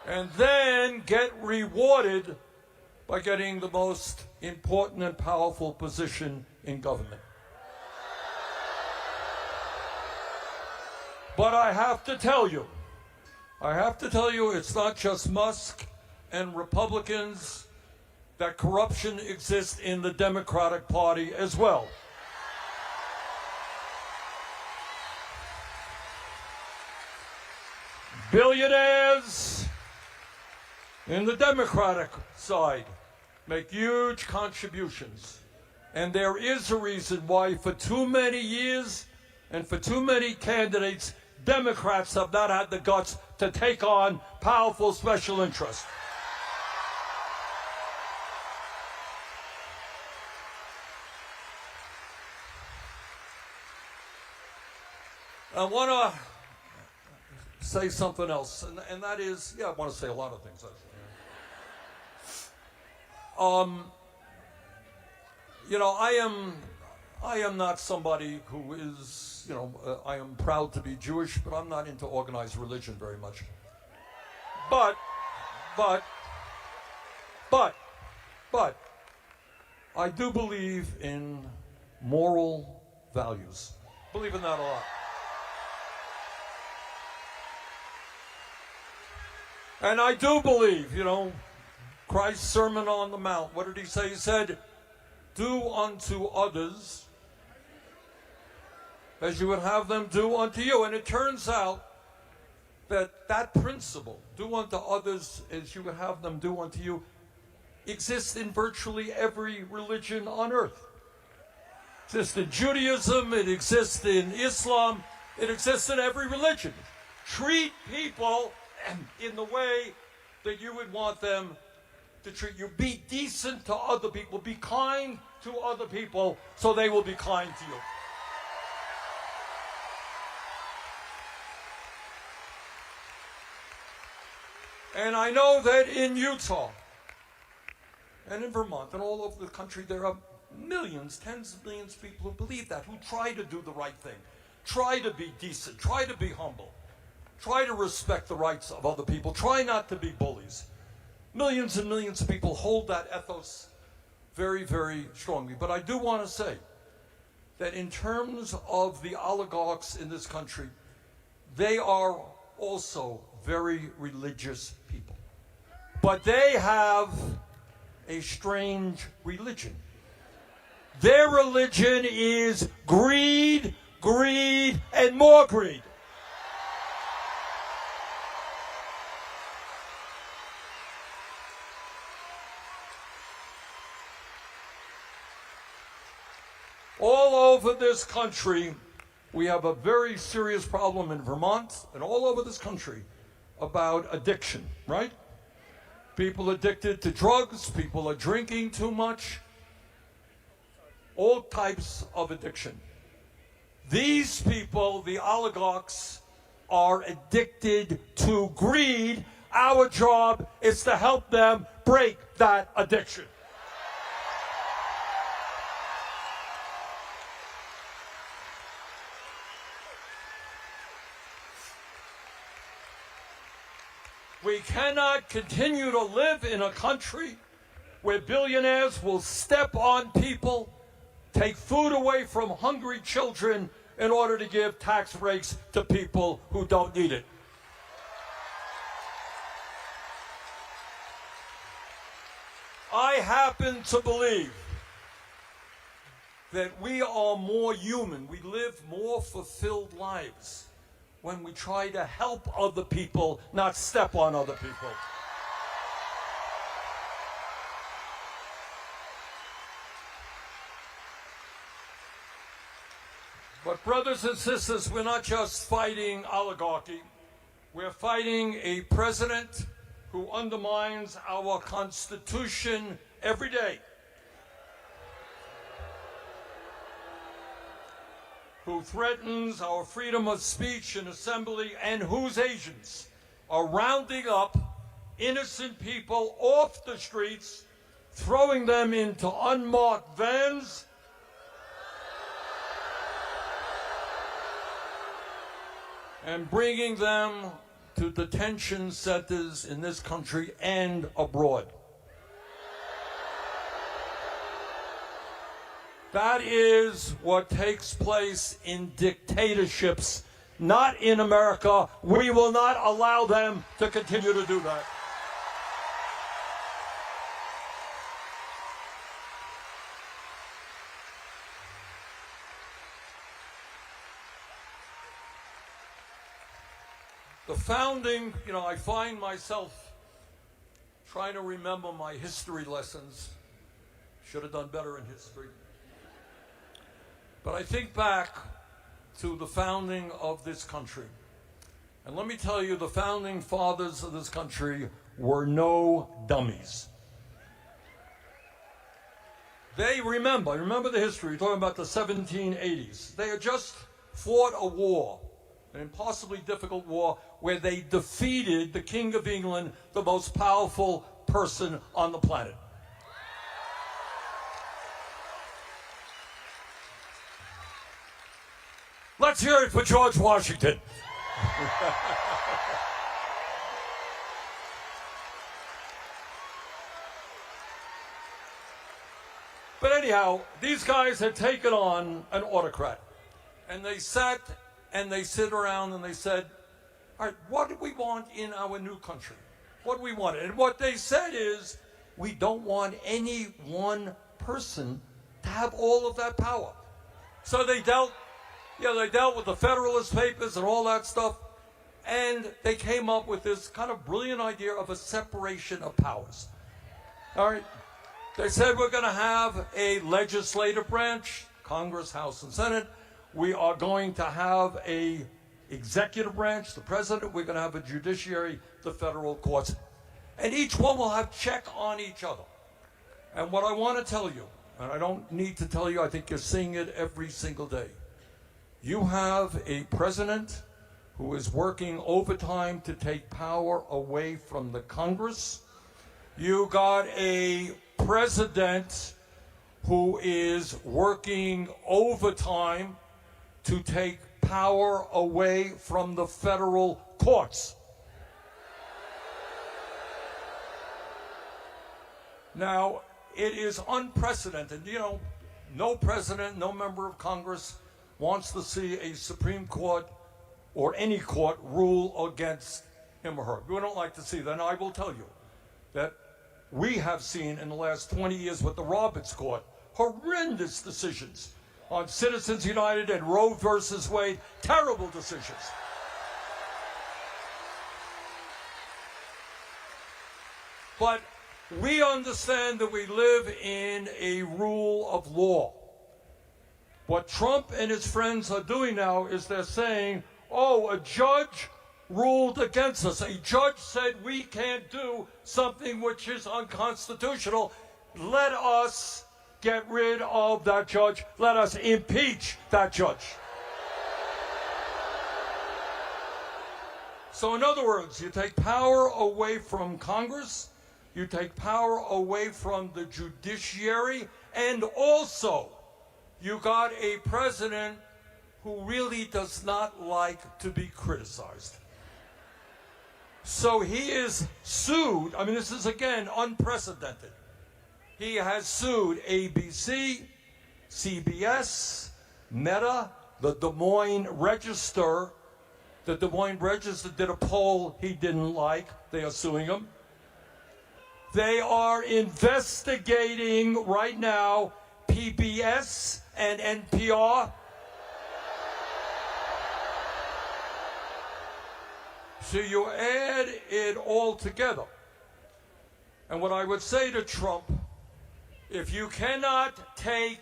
and then get rewarded by getting the most important and powerful position in government? But I have to tell you, it's not just Musk and Republicans, that corruption exists in the Democratic Party as well. Billionaires in the Democratic side make huge contributions. And there is a reason why for too many years and for too many candidates, Democrats have not had the guts to take on powerful special interests. I want to say something else, and that is, I want to say a lot of things, actually. I am not somebody who is, I am proud to be Jewish, but I'm not into organized religion very much. But, I do believe in moral values. Believe in that a lot. And I do believe, Christ's Sermon on the Mount, what did he say? He said, do unto others as you would have them do unto you. And it turns out that principle, do unto others as you would have them do unto you, exists in virtually every religion on earth. It exists in Judaism, it exists in Islam, it exists in every religion. Treat people in the way that you would want them to treat you. Be decent to other people. Be kind to other people so they will be kind to you. And I know that in Utah and in Vermont and all over the country, there are millions, tens of millions of people who believe that, who try to do the right thing, try to be decent, try to be humble, try to respect the rights of other people, try not to be bullies. Millions and millions of people hold that ethos very, very strongly. But I do want to say that in terms of the oligarchs in this country, they are also very religious people. But they have a strange religion. Their religion is greed, greed, and more greed. All over this country, we have a very serious problem in Vermont and all over this country about addiction, right? People addicted to drugs, people are drinking too much, all types of addiction. These people, the oligarchs, are addicted to greed. Our job is to help them break that addiction. We cannot continue to live in a country where billionaires will step on people, take food away from hungry children in order to give tax breaks to people who don't need it. I happen to believe that we are more human, we live more fulfilled lives when we try to help other people, not step on other people. But brothers and sisters, we're not just fighting oligarchy. We're fighting a president who undermines our Constitution every day, who threatens our freedom of speech and assembly, and whose agents are rounding up innocent people off the streets, throwing them into unmarked vans, and bringing them to detention centers in this country and abroad. That is what takes place in dictatorships, not in America. We will not allow them to continue to do that. The founding, I find myself trying to remember my history lessons. Should have done better in history. But I think back to the founding of this country. And let me tell you, the founding fathers of this country were no dummies. They remember the history. You're talking about the 1780s. They had just fought a war, an impossibly difficult war, where they defeated the King of England, the most powerful person on the planet. Let's hear it for George Washington. But anyhow, these guys had taken on an autocrat. And they sat and they sit around and they said, all right, what do we want in our new country? What do we want? And what they said is, we don't want any one person to have all of that power. So they dealt with the Federalist Papers and all that stuff, and they came up with this kind of brilliant idea of a separation of powers. All right? They said we're going to have a legislative branch, Congress, House, and Senate. We are going to have a executive branch, the president. We're going to have a judiciary, the federal courts. And each one will have check on each other. And what I want to tell you, and I don't need to tell you, I think you're seeing it every single day. You have a president who is working overtime to take power away from the Congress. You got a president who is working overtime to take power away from the federal courts. Now, it is unprecedented. You know, no president, no member of Congress wants to see a Supreme Court or any court rule against him or her. We don't like to see that. And I will tell you that we have seen in the last 20 years with the Roberts Court horrendous decisions on Citizens United and Roe versus Wade, terrible decisions. But we understand that we live in a rule of law. What Trump and his friends are doing now is they're saying, oh, a judge ruled against us. A judge said we can't do something which is unconstitutional. Let us get rid of that judge. Let us impeach that judge. So in other words, you take power away from Congress, you take power away from the judiciary, and also you got a president who really does not like to be criticized. So he is sued. I mean, this is, again, unprecedented. He has sued ABC, CBS, Meta, the Des Moines Register. The Des Moines Register did a poll he didn't like. They are suing him. They are investigating right now PBS and NPR. So you add it all together. And what I would say to Trump, if you cannot take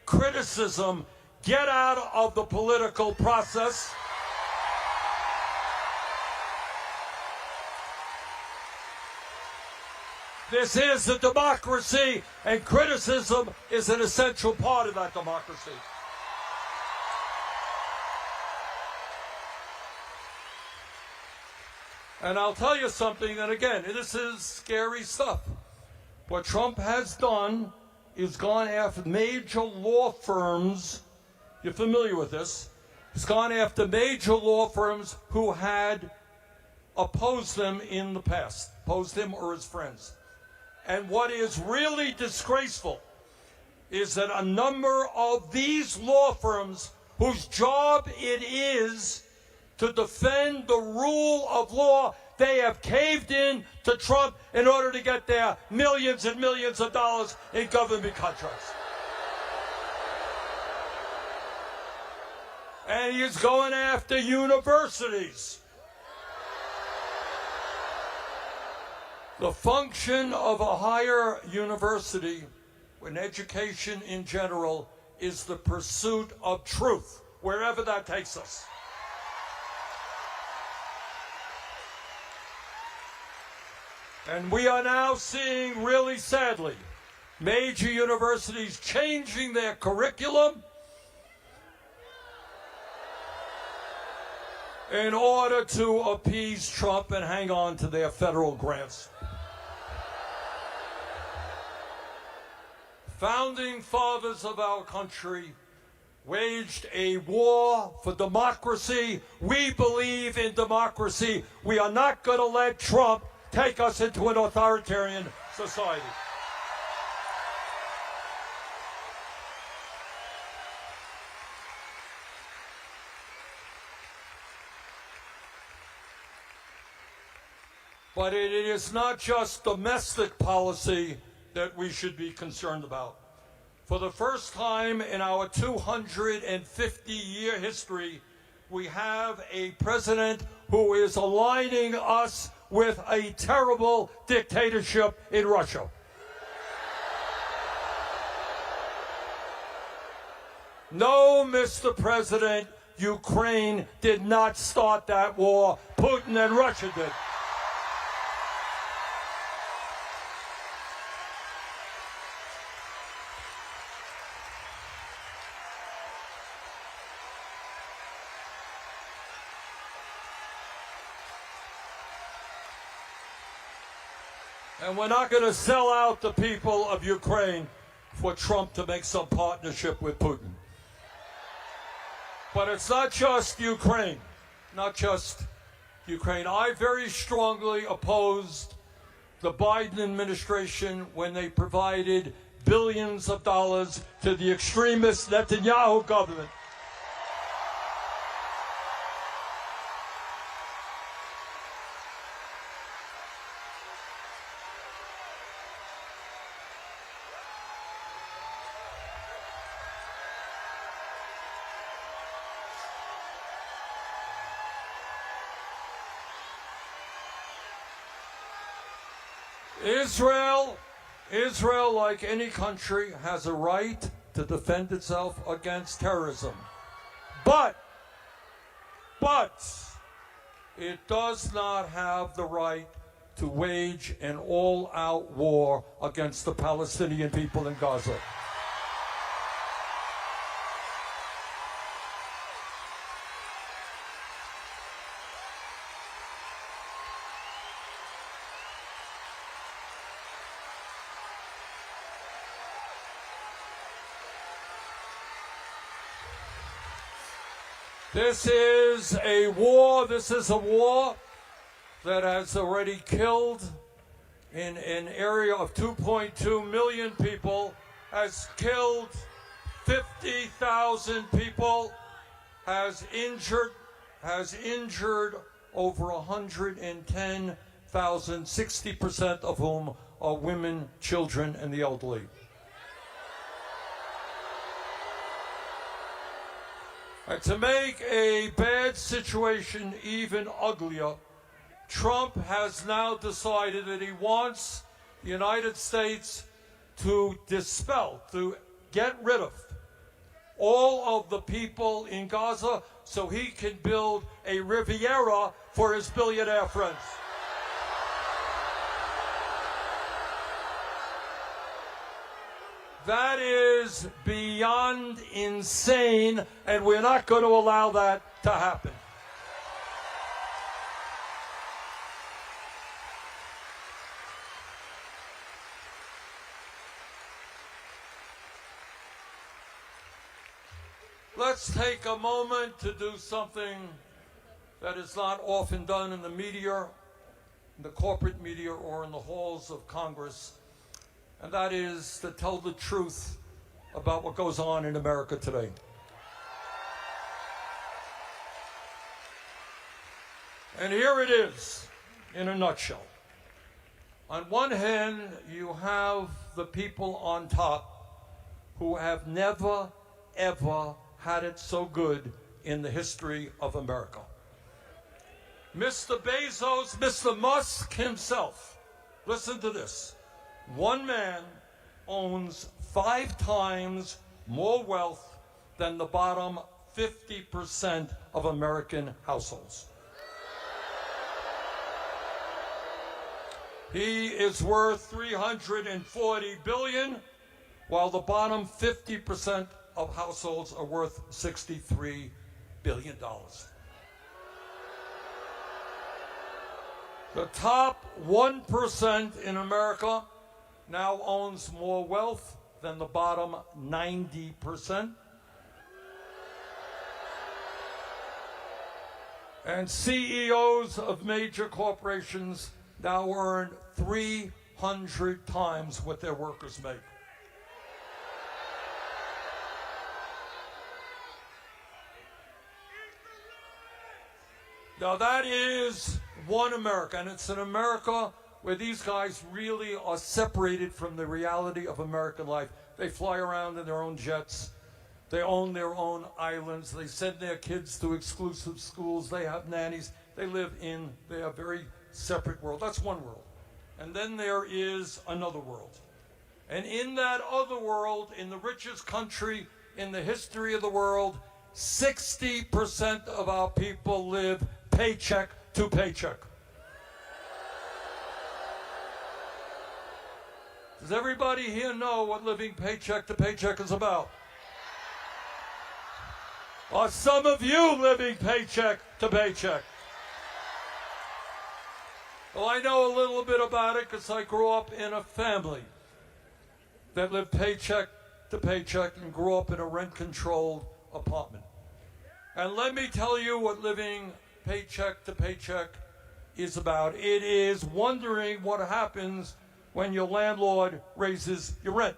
criticism, get out of the political process. This is a democracy, and criticism is an essential part of that democracy. And I'll tell you something, and again, this is scary stuff. What Trump has done is gone after major law firms. You're familiar with this. He's gone after major law firms who had opposed them in the past, opposed him or his friends. And what is really disgraceful is that a number of these law firms whose job it is to defend the rule of law, they have caved in to Trump in order to get their millions and millions of dollars in government contracts. And he is going after universities. The function of a higher university, an education in general, is the pursuit of truth, wherever that takes us. And we are now seeing, really sadly, major universities changing their curriculum in order to appease Trump and hang on to their federal grants. Founding fathers of our country waged a war for democracy. We believe in democracy. We are not going to let Trump take us into an authoritarian society. But it is not just domestic policy that we should be concerned about. For the first time in our 250-year history, we have a president who is aligning us with a terrible dictatorship in Russia. No, Mr. President, Ukraine did not start that war. Putin and Russia did. And we're not going to sell out the people of Ukraine for Trump to make some partnership with Putin. But it's not just Ukraine. Not just Ukraine. I very strongly opposed the Biden administration when they provided billions of dollars to the extremist Netanyahu government. Israel, like any country, has a right to defend itself against terrorism. But it does not have the right to wage an all-out war against the Palestinian people in Gaza. This is a war that has already killed in an area of 2.2 million people, has killed 50,000 people, has injured over 110,000, 60% of whom are women, children, and the elderly. And to make a bad situation even uglier, Trump has now decided that he wants the United States to get rid of all of the people in Gaza so he can build a Riviera for his billionaire friends. That is beyond insane, and we're not going to allow that to happen. Let's take a moment to do something that is not often done in the media, in the corporate media, or in the halls of Congress. And that is to tell the truth about what goes on in America today. And here it is, in a nutshell. On one hand, you have the people on top who have never, ever had it so good in the history of America. Mr. Bezos, Mr. Musk himself, listen to this. One man owns 5 times more wealth than the bottom 50% of American households. He is worth $340 billion, while the bottom 50% of households are worth $63 billion. The top 1% in America now owns more wealth than the bottom 90%. And CEOs of major corporations now earn 300 times what their workers make. Now that is one America, and it's an America where these guys really are separated from the reality of American life. They fly around in their own jets. They own their own islands. They send their kids to exclusive schools. They have nannies. They live in their very separate world. That's one world. And then there is another world. And in that other world, in the richest country in the history of the world, 60% of our people live paycheck to paycheck. Does everybody here know what living paycheck to paycheck is about? Are some of you living paycheck to paycheck? Well, I know a little bit about it because I grew up in a family that lived paycheck to paycheck and grew up in a rent-controlled apartment. And let me tell you what living paycheck to paycheck is about. It is wondering what happens when your landlord raises your rent.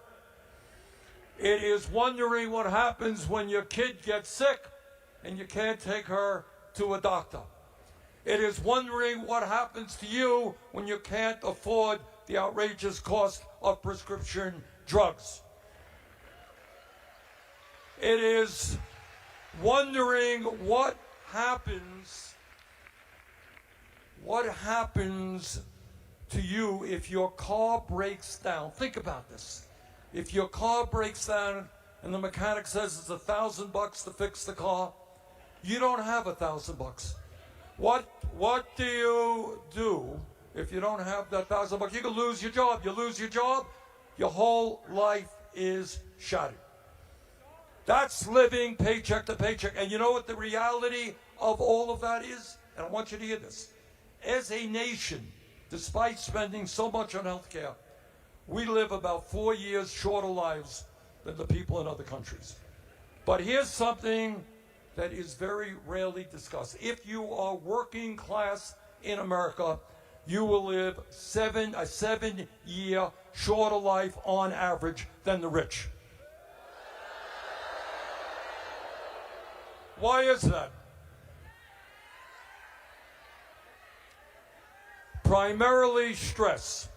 It is wondering what happens when your kid gets sick and you can't take her to a doctor. It is wondering what happens to you when you can't afford the outrageous cost of prescription drugs. It is wondering what happens to you if your car breaks down. Think about this. If your car breaks down and the mechanic says it's $1,000 to fix the car, you don't have $1,000. What do you do if you don't have that $1,000? You can lose your job. You lose your job, your whole life is shattered. That's living paycheck to paycheck. And you know what the reality of all of that is? And I want you to hear this. As a nation, despite spending so much on health care, we live about 4 years shorter lives than the people in other countries. But here's something that is very rarely discussed. If you are working class in America, you will live a 7-year shorter life on average than the rich. Why is that? Primarily stress.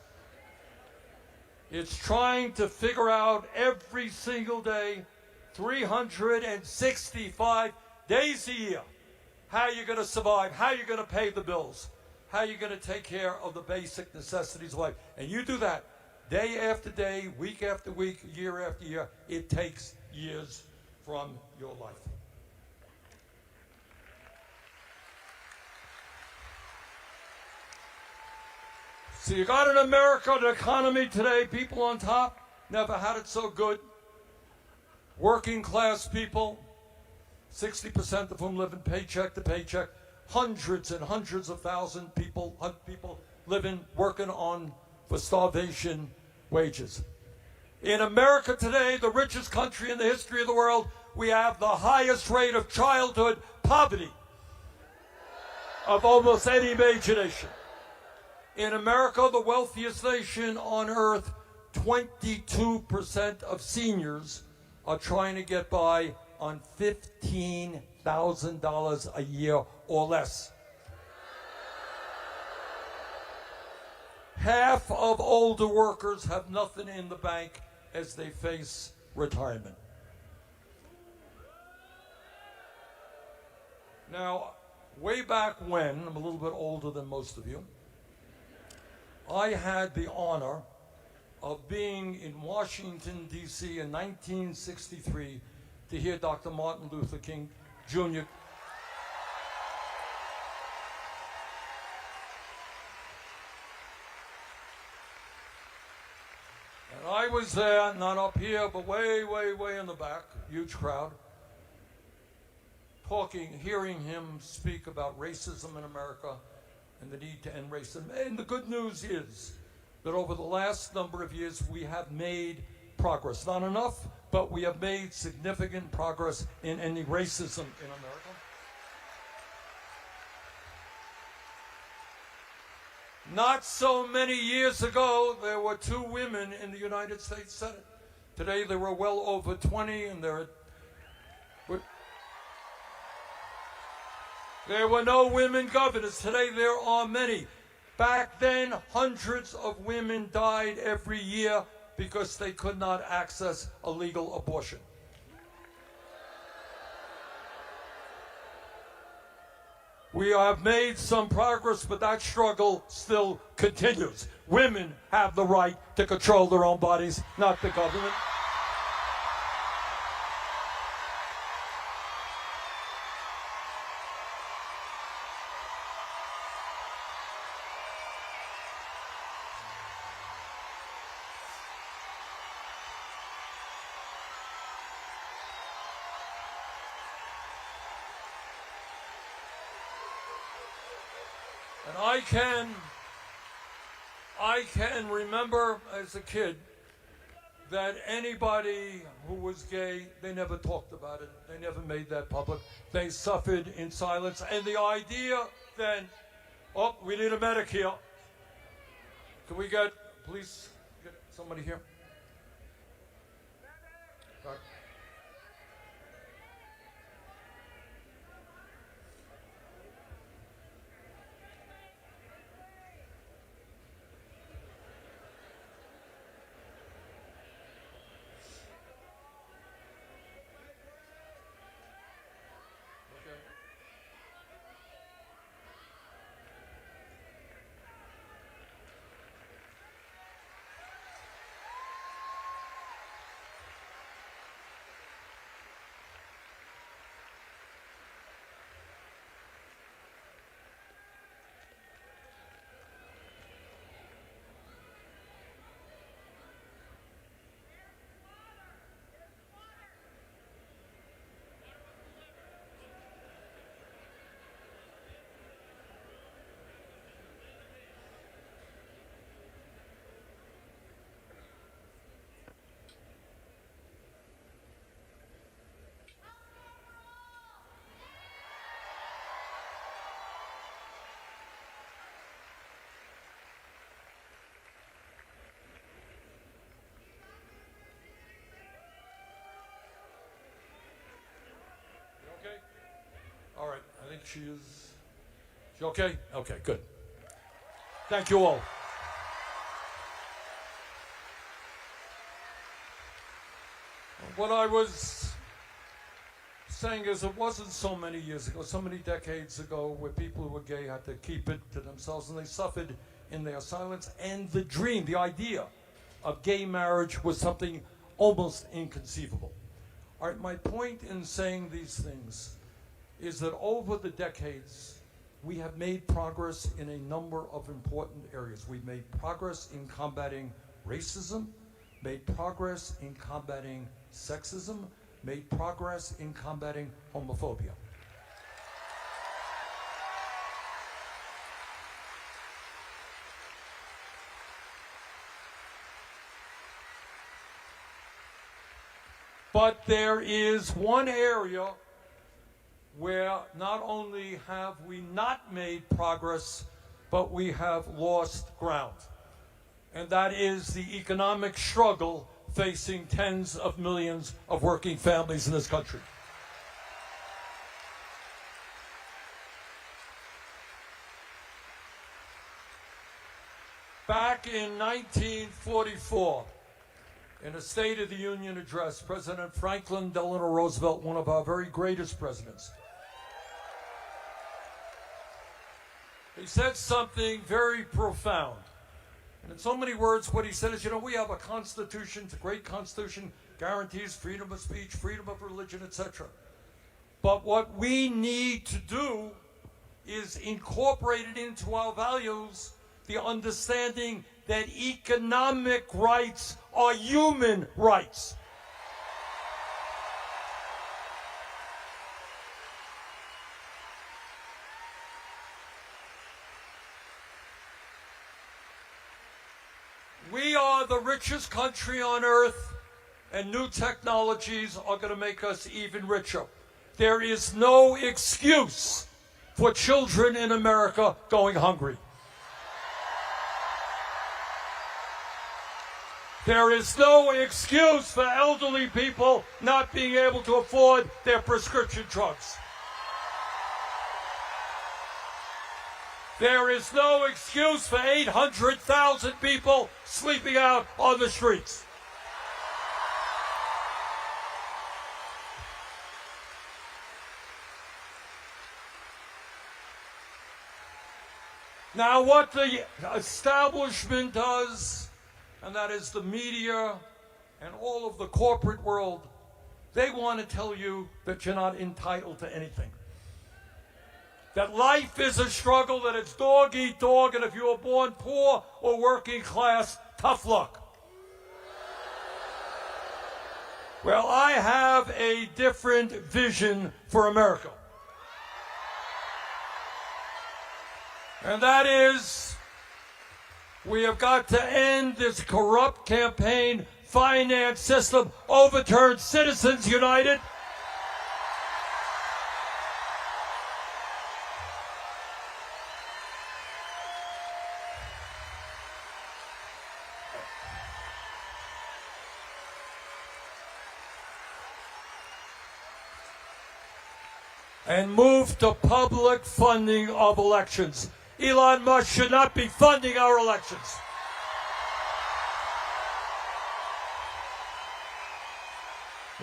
It's trying to figure out every single day, 365 days a year, how you're going to survive, how you're going to pay the bills, how you're going to take care of the basic necessities of life. And you do that day after day, week after week, year after year. It takes years from your life. So you got in America, the economy today, people on top, never had it so good. Working class people, 60% of whom live in paycheck to paycheck. Hundreds and hundreds of thousand people living, working on for starvation wages. In America today, the richest country in the history of the world, we have the highest rate of childhood poverty of almost any major nation. In America, the wealthiest nation on earth, 22% of seniors are trying to get by on $15,000 a year or less. Half of older workers have nothing in the bank as they face retirement. Now, way back when, I'm a little bit older than most of you, I had the honor of being in Washington, D.C. in 1963 to hear Dr. Martin Luther King Jr. And I was there, not up here, but way, way, way in the back, huge crowd, hearing him speak about racism in America and the need to end racism. And the good news is that over the last number of years, we have made progress. Not enough, but we have made significant progress in ending racism in America. Not so many years ago, there were 2 women in the United States Senate. Today, there were well over 20, and there were no women governors. Today, there are many. Back then, hundreds of women died every year because they could not access a legal abortion. We have made some progress, but that struggle still continues. Women have the right to control their own bodies, not the government. And I can I can remember as a kid that anybody who was gay, they never talked about it. They never made that public. They suffered in silence. And the idea then, oh, we need a medic here. Can we please get somebody here? All right. Okay? All right, I think she okay? Okay, good. Thank you all. What I was saying is it wasn't so many years ago, so many decades ago, where people who were gay had to keep it to themselves, and they suffered in their silence. And the dream, the idea of gay marriage was something almost inconceivable. All right, my point in saying these things is that over the decades, we have made progress in a number of important areas. We've made progress in combating racism, made progress in combating sexism, made progress in combating homophobia. But there is one area where not only have we not made progress, but we have lost ground. And that is the economic struggle facing tens of millions of working families in this country. Back in 1944, in a State of the Union address, President Franklin Delano Roosevelt, one of our very greatest presidents, he said something very profound. And in so many words, what he said is, we have a Constitution, it's a great Constitution, guarantees freedom of speech, freedom of religion, etc. But what we need to do is incorporate it into our values, the understanding that economic rights are human rights. We are the richest country on earth, and new technologies are going to make us even richer. There is no excuse for children in America going hungry. There is no excuse for elderly people not being able to afford their prescription drugs. There is no excuse for 800,000 people sleeping out on the streets. Now, what the establishment does, and that is the media and all of the corporate world, they want to tell you that you're not entitled to anything. That life is a struggle, that it's dog eat dog, and if you were born poor or working class, tough luck. Well, I have a different vision for America. And that is We have got to end this corrupt campaign finance system. Overturn Citizens United. And move to public funding of elections. Elon Musk should not be funding our elections.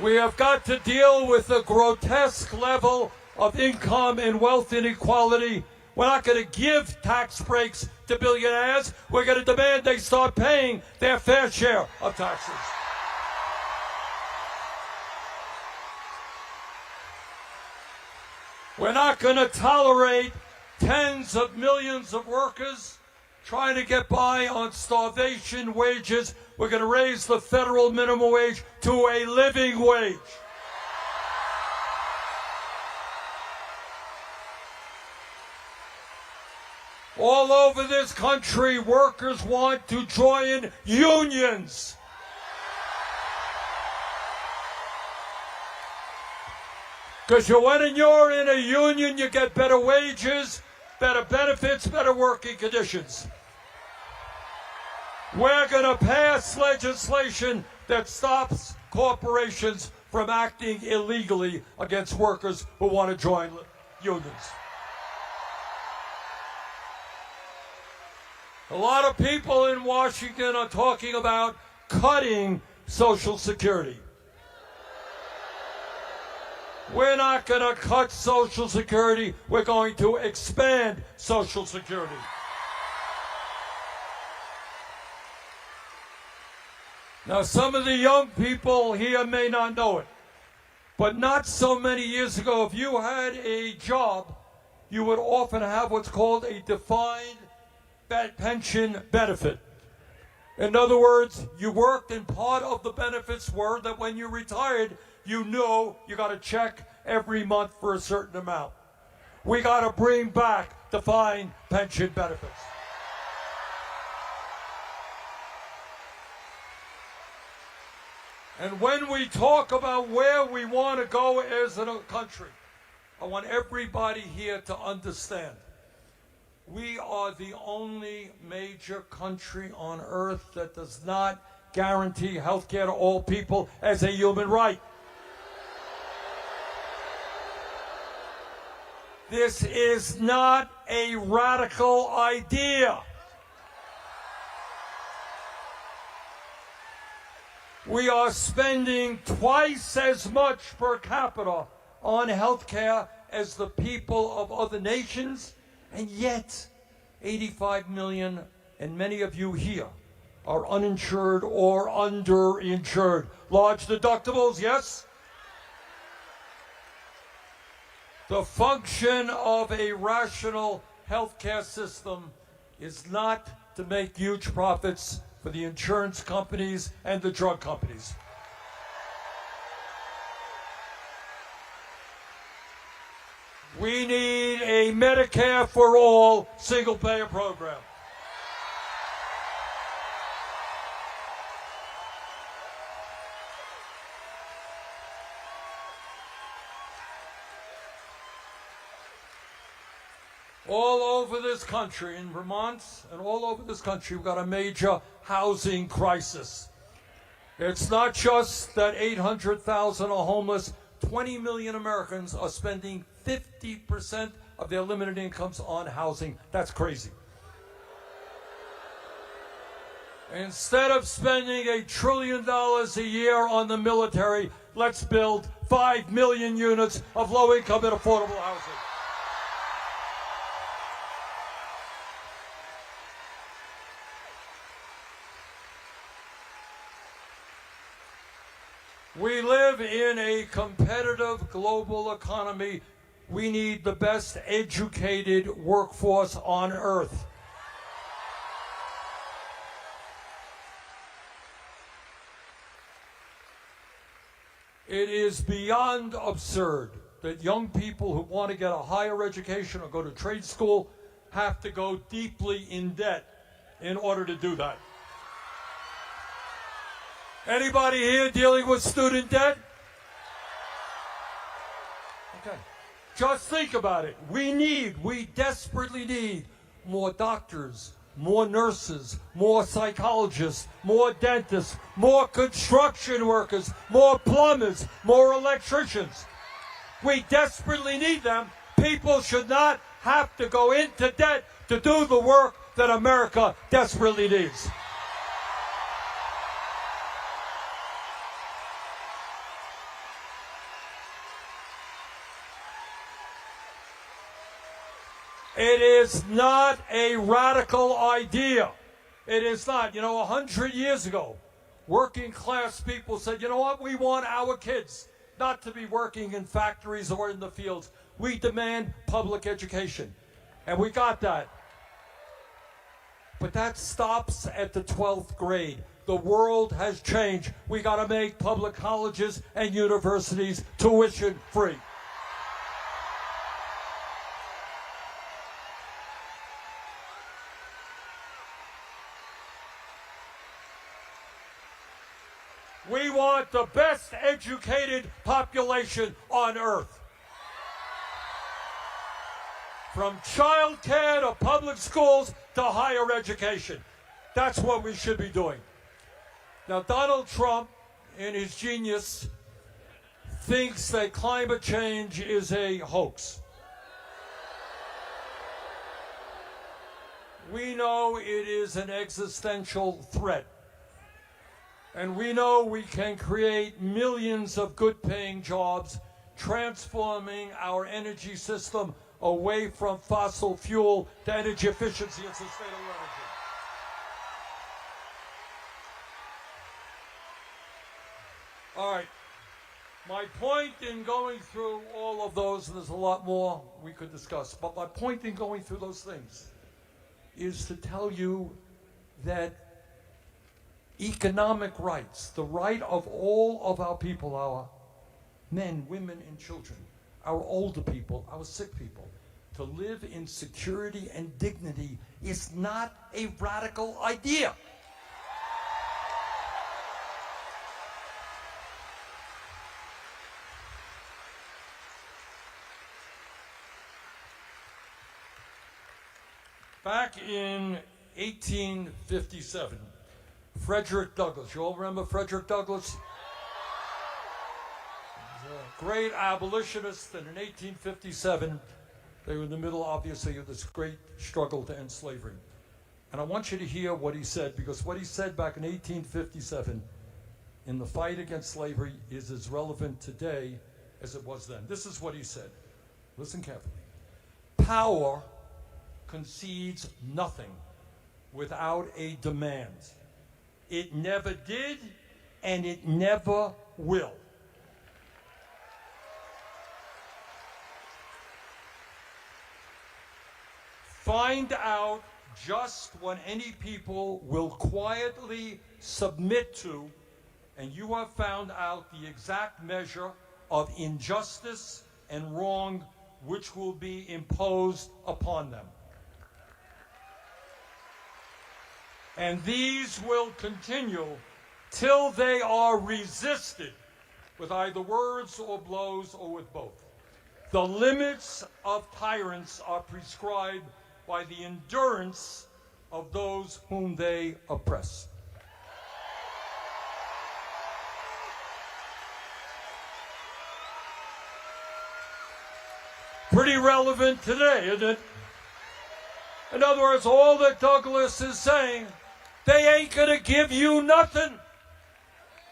We have got to deal with the grotesque level of income and wealth inequality. We're not going to give tax breaks to billionaires. We're going to demand they start paying their fair share of taxes. We're not going to tolerate tens of millions of workers trying to get by on starvation wages. We're going to raise the federal minimum wage to a living wage. All over this country, workers want to join unions. Because when you're in a union, you get better wages, better benefits, better working conditions. We're going to pass legislation that stops corporations from acting illegally against workers who want to join unions. A lot of people in Washington are talking about cutting Social Security. We're not going to cut Social Security. We're going to expand Social Security. Now, some of the young people here may not know it, but not so many years ago, if you had a job, you would often have what's called a defined pension benefit. In other words, you worked and part of the benefits were that when you retired, you know you got a check every month for a certain amount. We got to bring back defined pension benefits. And when we talk about where we want to go as a country, I want everybody here to understand we are the only major country on earth that does not guarantee health care to all people as a human right. This is not a radical idea. We are spending twice as much per capita on health care as the people of other nations, and yet 85 million, and many of you here, are uninsured or underinsured. Large deductibles, yes? The function of a rational healthcare system is not to make huge profits for the insurance companies and the drug companies. We need a Medicare for all single-payer program. All over this country, in Vermont and all over this country, we've got a major housing crisis. It's not just that 800,000 are homeless. 20 million Americans are spending 50% of their limited incomes on housing. That's crazy. Instead of spending $1 trillion a year on the military, let's build 5 million units of low-income and affordable housing. We live in a competitive global economy. We need the best educated workforce on earth. It is beyond absurd that young people who want to get a higher education or go to trade school have to go deeply in debt in order to do that. Anybody here dealing with student debt? Okay. Just think about it. We desperately need more doctors, more nurses, more psychologists, more dentists, more construction workers, more plumbers, more electricians. We desperately need them. People should not have to go into debt to do the work that America desperately needs. It is not a radical idea. It is not. 100 years ago, working class people said, you know what, we want our kids not to be working in factories or in the fields. We demand public education. And we got that. But that stops at the 12th grade. The world has changed. We got to make public colleges and universities tuition free. We want the best educated population on earth. From child care to public schools to higher education. That's what we should be doing. Now, Donald Trump, in his genius, thinks that climate change is a hoax. We know it is an existential threat. And we know we can create millions of good-paying jobs, transforming our energy system away from fossil fuel to energy efficiency and sustainable energy. All right. My point in going through all of those, and there's a lot more we could discuss, but my point in going through those things is to tell you that economic rights, the right of all of our people, our men, women, and children, our older people, our sick people, to live in security and dignity is not a radical idea. Back in 1857, Frederick Douglass. You all remember Frederick Douglass? He was a great abolitionist, and in 1857, they were in the middle, obviously, of this great struggle to end slavery. And I want you to hear what he said, because what he said back in 1857 in the fight against slavery is as relevant today as it was then. This is what he said. Listen carefully. Power concedes nothing without a demand. It never did, and it never will. Find out just what any people will quietly submit to, and you have found out the exact measure of injustice and wrong which will be imposed upon them. And these will continue till they are resisted with either words or blows or with both. The limits of tyrants are prescribed by the endurance of those whom they oppress. Pretty relevant today, isn't it? In other words, all that Douglass is saying, they ain't gonna give you nothing.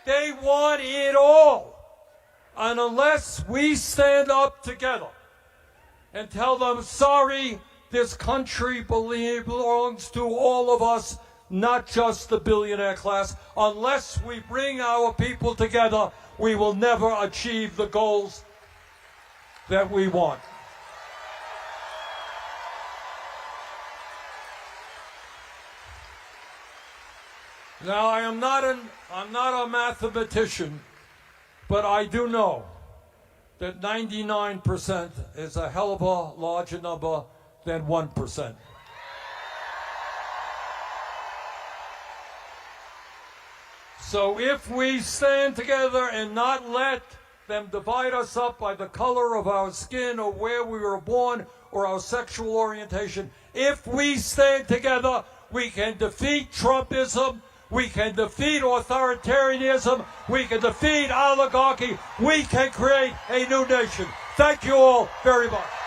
They want it all. And unless we stand up together and tell them, sorry, this country belongs to all of us, not just the billionaire class. Unless we bring our people together, we will never achieve the goals that we want. Now, I'm not a mathematician, but I do know that 99% is a hell of a larger number than 1%. So if we stand together and not let them divide us up by the color of our skin or where we were born or our sexual orientation, if we stand together, we can defeat Trumpism, we can defeat authoritarianism, we can defeat oligarchy, we can create a new nation. Thank you all very much.